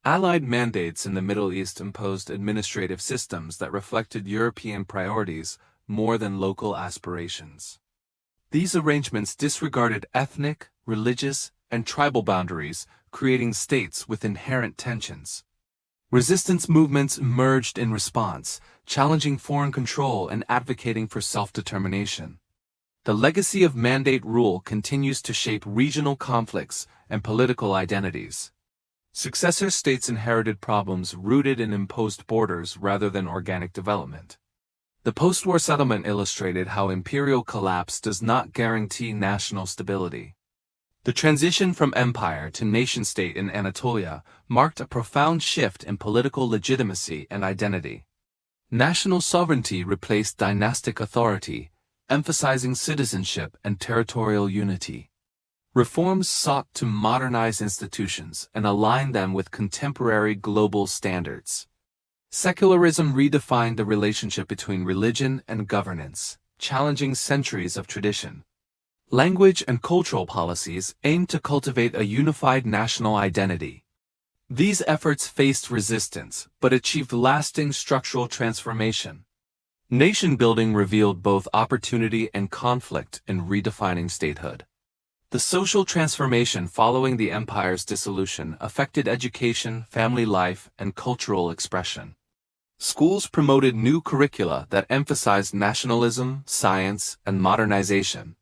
Allied mandates in the Middle East imposed administrative systems that reflected European priorities more than local aspirations. These arrangements disregarded ethnic, religious, and tribal boundaries, creating states with inherent tensions. Resistance movements emerged in response, challenging foreign control and advocating for self-determination. The legacy of mandate rule continues to shape regional conflicts and political identities. Successor states inherited problems rooted in imposed borders rather than organic development. The post-war settlement illustrated how imperial collapse does not guarantee national stability. The transition from empire to nation-state in Anatolia marked a profound shift in political legitimacy and identity. National sovereignty replaced dynastic authority, emphasizing citizenship and territorial unity. Reforms sought to modernize institutions and align them with contemporary global standards. Secularism redefined the relationship between religion and governance, challenging centuries of tradition. Language and cultural policies aimed to cultivate a unified national identity. These efforts faced resistance, but achieved lasting structural transformation. Nation-building revealed both opportunity and conflict in redefining statehood. The social transformation following the empire's dissolution affected education, family life, and cultural expression. Schools promoted new curricula that emphasized nationalism, science, and modernization.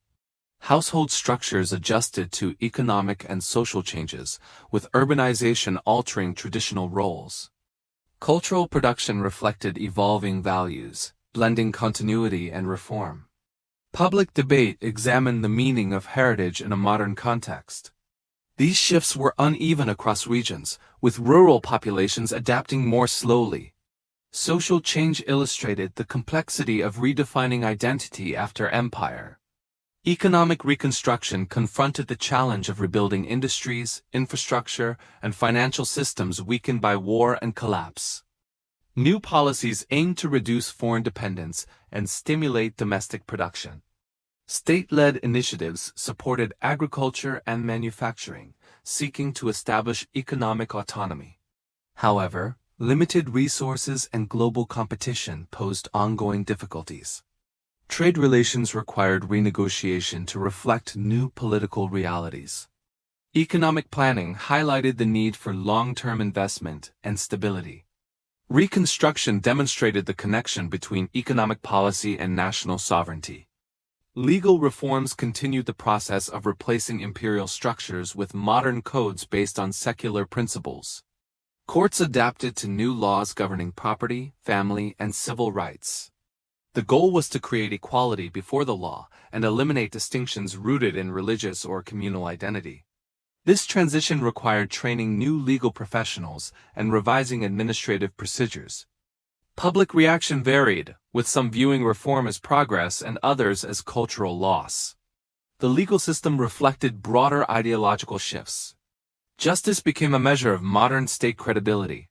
Household structures adjusted to economic and social changes, with urbanization altering traditional roles. Cultural production reflected evolving values, blending continuity and reform. Public debate examined the meaning of heritage in a modern context. These shifts were uneven across regions, with rural populations adapting more slowly. Social change illustrated the complexity of redefining identity after empire. Economic reconstruction confronted the challenge of rebuilding industries, infrastructure, and financial systems weakened by war and collapse. New policies aimed to reduce foreign dependence and stimulate domestic production. State-led initiatives supported agriculture and manufacturing, seeking to establish economic autonomy. However, limited resources and global competition posed ongoing difficulties. Trade relations required renegotiation to reflect new political realities. Economic planning highlighted the need for long-term investment and stability. Reconstruction demonstrated the connection between economic policy and national sovereignty. Legal reforms continued the process of replacing imperial structures with modern codes based on secular principles. Courts adapted to new laws governing property, family, and civil rights. The goal was to create equality before the law and eliminate distinctions rooted in religious or communal identity. This transition required training new legal professionals and revising administrative procedures. Public reaction varied, with some viewing reform as progress and others as cultural loss. The legal system reflected broader ideological shifts. Justice became a measure of modern state credibility.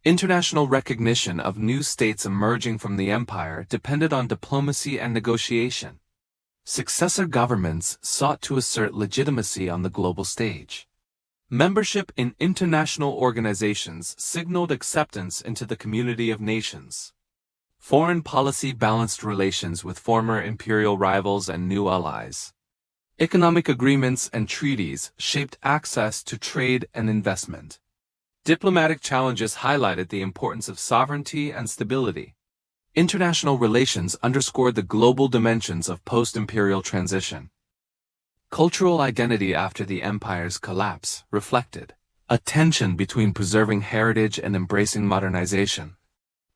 International recognition of new states emerging from the empire depended on diplomacy and negotiation. Successor governments sought to assert legitimacy on the global stage. Membership in international organizations signaled acceptance into the community of nations. Foreign policy balanced relations with former imperial rivals and new allies. Economic agreements and treaties shaped access to trade and investment. Diplomatic challenges highlighted the importance of sovereignty and stability. International relations underscored the global dimensions of post-imperial transition. Cultural identity after the empire's collapse reflected a tension between preserving heritage and embracing modernization.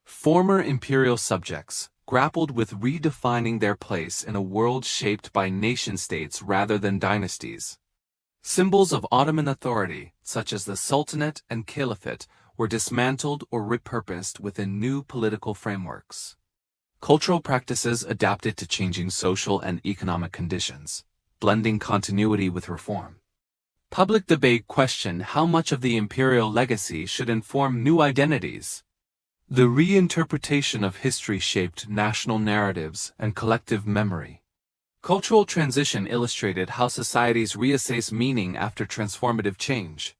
Former imperial subjects grappled with redefining their place in a world shaped by nation-states rather than dynasties. Symbols of Ottoman authority, such as the Sultanate and Caliphate, were dismantled or repurposed within new political frameworks. Cultural practices adapted to changing social and economic conditions, blending continuity with reform. Public debate questioned how much of the imperial legacy should inform new identities. The reinterpretation of history shaped national narratives and collective memory. Cultural transition illustrated how societies reassess meaning after transformative change.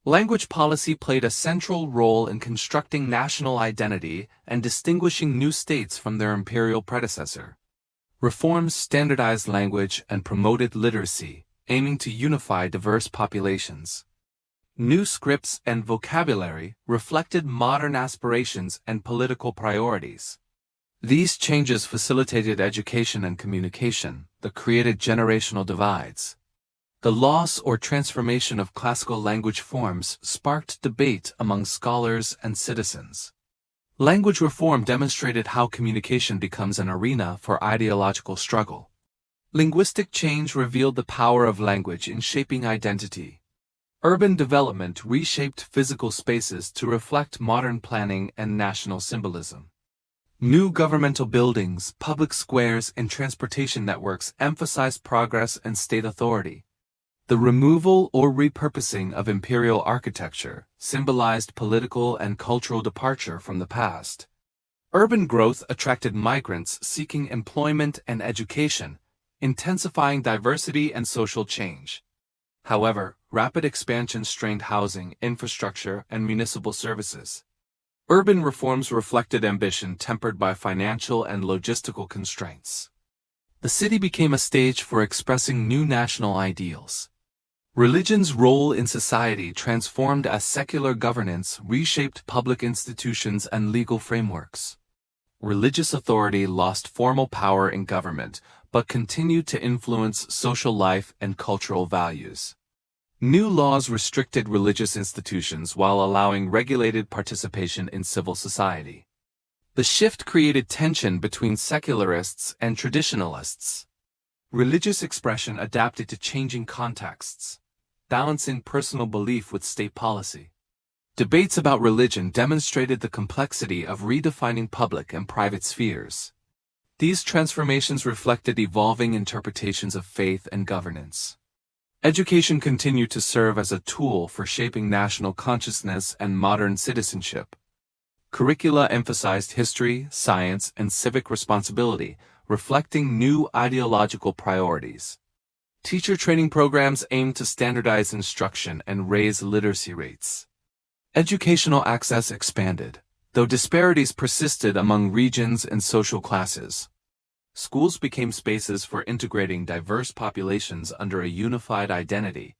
Language policy played a central role in constructing national identity and distinguishing new states from their imperial predecessor. Reforms standardized language and promoted literacy, aiming to unify diverse populations. New scripts and vocabulary reflected modern aspirations and political priorities. These changes facilitated education and communication, but created generational divides. The loss or transformation of classical language forms sparked debate among scholars and citizens. Language reform demonstrated how communication becomes an arena for ideological struggle. Linguistic change revealed the power of language in shaping identity. Urban development reshaped physical spaces to reflect modern planning and national symbolism. New governmental buildings, public squares, and transportation networks emphasized progress and state authority. The removal or repurposing of imperial architecture symbolized political and cultural departure from the past. Urban growth attracted migrants seeking employment and education, intensifying diversity and social change. However, rapid expansion strained housing, infrastructure, and municipal services. Urban reforms reflected ambition tempered by financial and logistical constraints. The city became a stage for expressing new national ideals. Religion's role in society transformed as secular governance reshaped public institutions and legal frameworks. Religious authority lost formal power in government, but continued to influence social life and cultural values. New laws restricted religious institutions while allowing regulated participation in civil society. The shift created tension between secularists and traditionalists. Religious expression adapted to changing contexts, balancing personal belief with state policy. Debates about religion demonstrated the complexity of redefining public and private spheres. These transformations reflected evolving interpretations of faith and governance. Education continued to serve as a tool for shaping national consciousness and modern citizenship. Curricula emphasized history, science, and civic responsibility, reflecting new ideological priorities. Teacher training programs aimed to standardize instruction and raise literacy rates. Educational access expanded, though disparities persisted among regions and social classes. Schools became spaces for integrating diverse populations under a unified identity.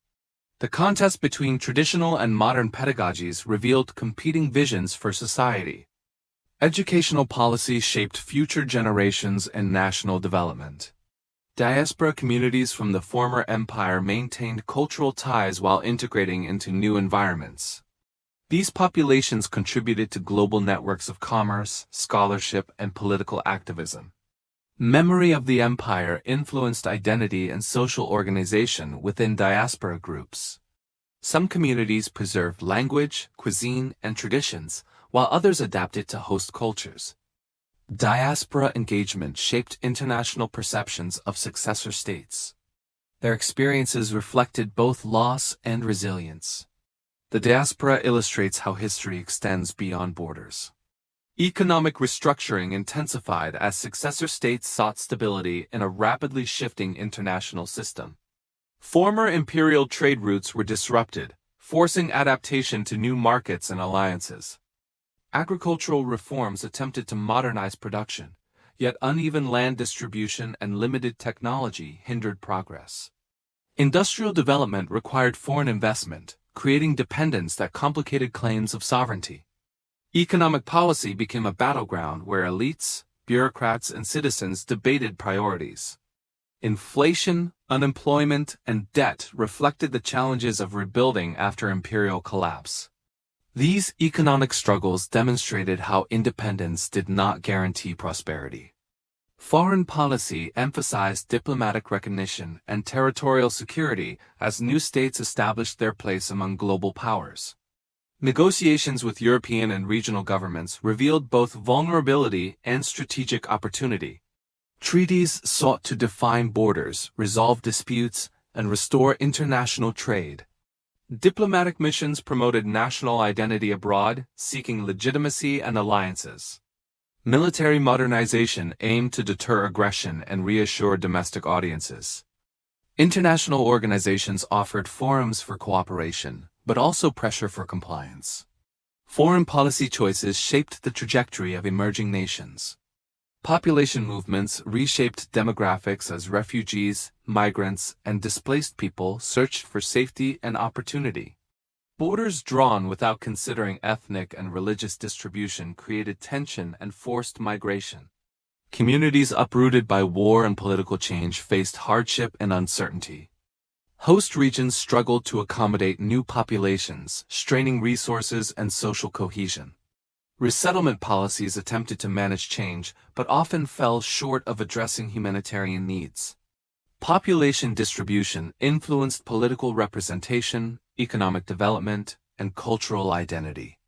The contest between traditional and modern pedagogies revealed competing visions for society. Educational policy shaped future generations and national development. Diaspora communities from the former empire maintained cultural ties while integrating into new environments. These populations contributed to global networks of commerce, scholarship, and political activism. Memory of the empire influenced identity and social organization within diaspora groups. Some communities preserved language, cuisine, and traditions, while others adapted to host cultures. Diaspora engagement shaped international perceptions of successor states. Their experiences reflected both loss and resilience. The diaspora illustrates how history extends beyond borders. Economic restructuring intensified as successor states sought stability in a rapidly shifting international system. Former imperial trade routes were disrupted, forcing adaptation to new markets and alliances. Agricultural reforms attempted to modernize production, yet uneven land distribution and limited technology hindered progress. Industrial development required foreign investment, creating dependence that complicated claims of sovereignty. Economic policy became a battleground where elites, bureaucrats, and citizens debated priorities. Inflation, unemployment, and debt reflected the challenges of rebuilding after imperial collapse. These economic struggles demonstrated how independence did not guarantee prosperity. Foreign policy emphasized diplomatic recognition and territorial security as new states established their place among global powers. Negotiations with European and regional governments revealed both vulnerability and strategic opportunity. Treaties sought to define borders, resolve disputes, and restore international trade. Diplomatic missions promoted national identity abroad, seeking legitimacy and alliances. Military modernization aimed to deter aggression and reassure domestic audiences. International organizations offered forums for cooperation, but also pressure for compliance. Foreign policy choices shaped the trajectory of emerging nations. Population movements reshaped demographics as refugees, migrants, and displaced people searched for safety and opportunity. Borders drawn without considering ethnic and religious distribution created tension and forced migration. Communities uprooted by war and political change faced hardship and uncertainty. Host regions struggled to accommodate new populations, straining resources and social cohesion. Resettlement policies attempted to manage change, but often fell short of addressing humanitarian needs. Population distribution influenced political representation, economic development, and cultural identity.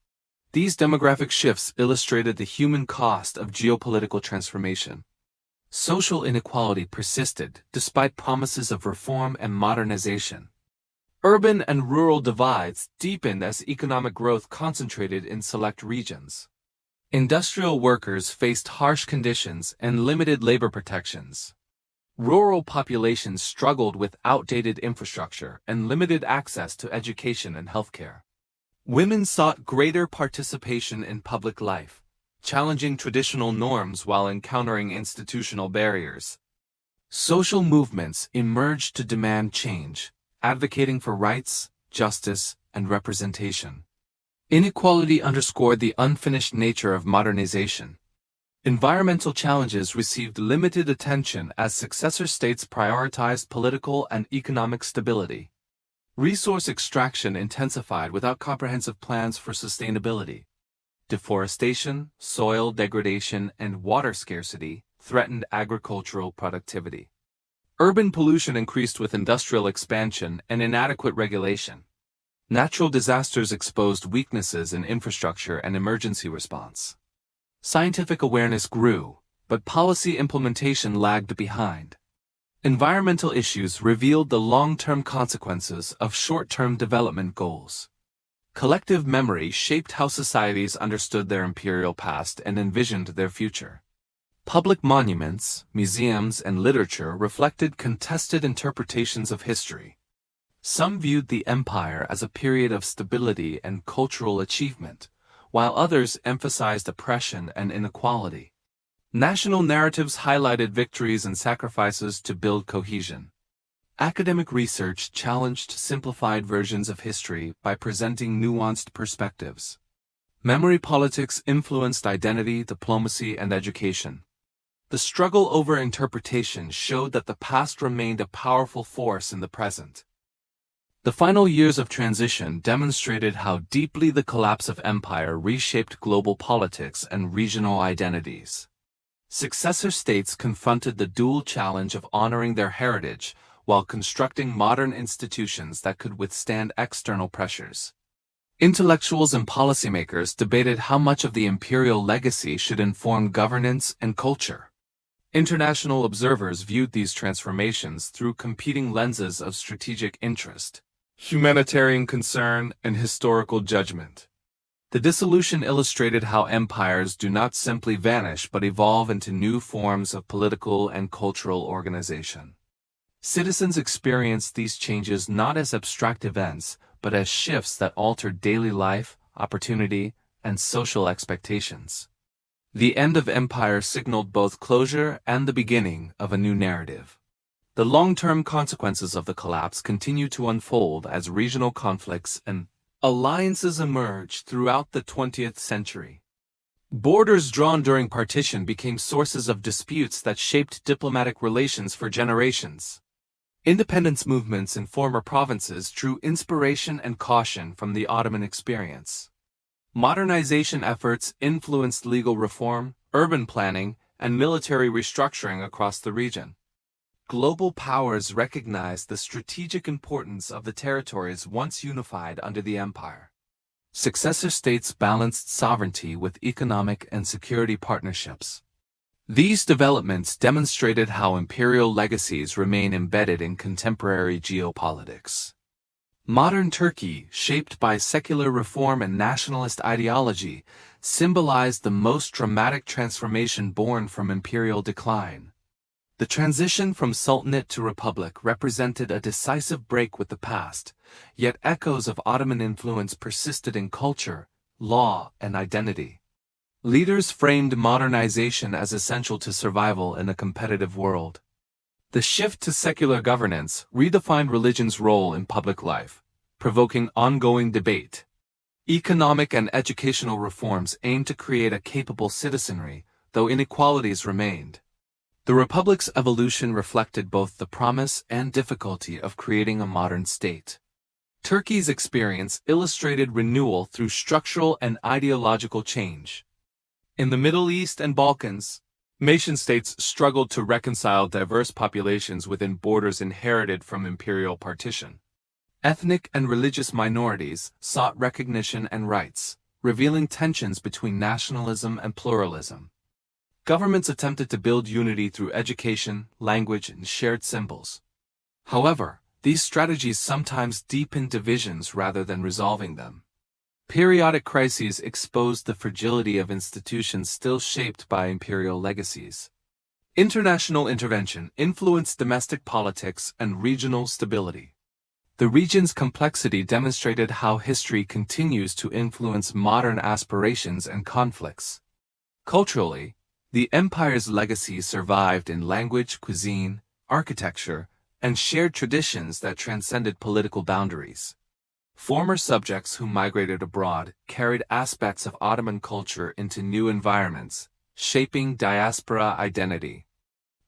These demographic shifts illustrated the human cost of geopolitical transformation. Social inequality persisted despite promises of reform and modernization. Urban and rural divides deepened as economic growth concentrated in select regions. Industrial workers faced harsh conditions and limited labor protections. Rural populations struggled with outdated infrastructure and limited access to education and healthcare. Women sought greater participation in public life, challenging traditional norms while encountering institutional barriers. Social movements emerged to demand change, advocating for rights, justice, and representation. Inequality underscored the unfinished nature of modernization. Environmental challenges received limited attention as successor states prioritized political and economic stability. Resource extraction intensified without comprehensive plans for sustainability. Deforestation, soil degradation, and water scarcity threatened agricultural productivity. Urban pollution increased with industrial expansion and inadequate regulation. Natural disasters exposed weaknesses in infrastructure and emergency response. Scientific awareness grew, but policy implementation lagged behind. Environmental issues revealed the long-term consequences of short-term development goals. Collective memory shaped how societies understood their imperial past and envisioned their future. Public monuments, museums, and literature reflected contested interpretations of history. Some viewed the empire as a period of stability and cultural achievement, while others emphasized oppression and inequality. National narratives highlighted victories and sacrifices to build cohesion. Academic research challenged simplified versions of history by presenting nuanced perspectives. Memory politics influenced identity, diplomacy, and education. The struggle over interpretation showed that the past remained a powerful force in the present. The final years of transition demonstrated how deeply the collapse of empire reshaped global politics and regional identities. Successor states confronted the dual challenge of honoring their heritage while constructing modern institutions that could withstand external pressures. Intellectuals and policymakers debated how much of the imperial legacy should inform governance and culture. International observers viewed these transformations through competing lenses of strategic interest, humanitarian concern, and historical judgment. The dissolution illustrated how empires do not simply vanish but evolve into new forms of political and cultural organization. Citizens experienced these changes not as abstract events, but as shifts that altered daily life, opportunity, and social expectations. The end of empire signaled both closure and the beginning of a new narrative. The long-term consequences of the collapse continue to unfold as regional conflicts and alliances emerged throughout the 20th century. Borders drawn during partition became sources of disputes that shaped diplomatic relations for generations. Independence movements in former provinces drew inspiration and caution from the Ottoman experience. Modernization efforts influenced legal reform, urban planning, and military restructuring across the region. Global powers recognized the strategic importance of the territories once unified under the empire. Successor states balanced sovereignty with economic and security partnerships. These developments demonstrated how imperial legacies remain embedded in contemporary geopolitics. Modern Turkey, shaped by secular reform and nationalist ideology, symbolized the most dramatic transformation born from imperial decline. The transition from sultanate to republic represented a decisive break with the past, yet echoes of Ottoman influence persisted in culture, law, and identity. Leaders framed modernization as essential to survival in a competitive world. The shift to secular governance redefined religion's role in public life, provoking ongoing debate. Economic and educational reforms aimed to create a capable citizenry, though inequalities remained. The Republic's evolution reflected both the promise and difficulty of creating a modern state. Turkey's experience illustrated renewal through structural and ideological change. In the Middle East and Balkans, nation-states struggled to reconcile diverse populations within borders inherited from imperial partition. Ethnic and religious minorities sought recognition and rights, revealing tensions between nationalism and pluralism. Governments attempted to build unity through education, language, and shared symbols. However, these strategies sometimes deepened divisions rather than resolving them. Periodic crises exposed the fragility of institutions still shaped by imperial legacies. International intervention influenced domestic politics and regional stability. The region's complexity demonstrated how history continues to influence modern aspirations and conflicts. Culturally, the empire's legacy survived in language, cuisine, architecture, and shared traditions that transcended political boundaries. Former subjects who migrated abroad carried aspects of Ottoman culture into new environments, shaping diaspora identity.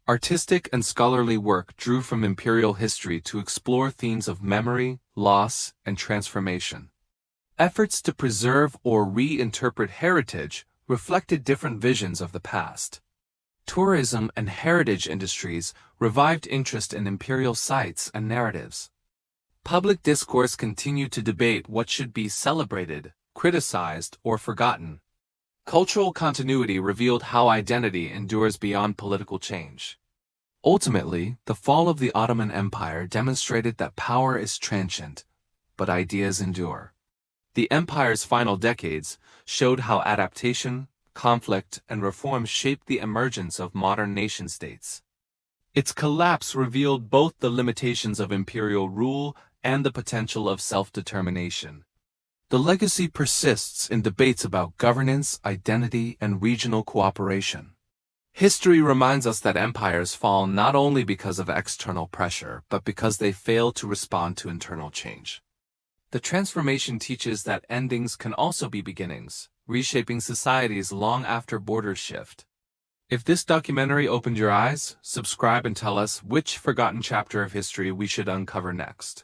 Artistic and scholarly work drew from imperial history to explore themes of memory, loss, and transformation. Efforts to preserve or reinterpret heritage reflected different visions of the past. Tourism and heritage industries revived interest in imperial sites and narratives. Public discourse continued to debate what should be celebrated, criticized, or forgotten. Cultural continuity revealed how identity endures beyond political change. Ultimately, the fall of the Ottoman Empire demonstrated that power is transient, but ideas endure. The empire's final decades showed how adaptation, conflict, and reform shaped the emergence of modern nation-states. Its collapse revealed both the limitations of imperial rule and the potential of self-determination. The legacy persists in debates about governance, identity, and regional cooperation. History reminds us that empires fall not only because of external pressure, but because they fail to respond to internal change. The transformation teaches that endings can also be beginnings, reshaping societies long after borders shift. If this documentary opened your eyes, subscribe and tell us which forgotten chapter of history we should uncover next.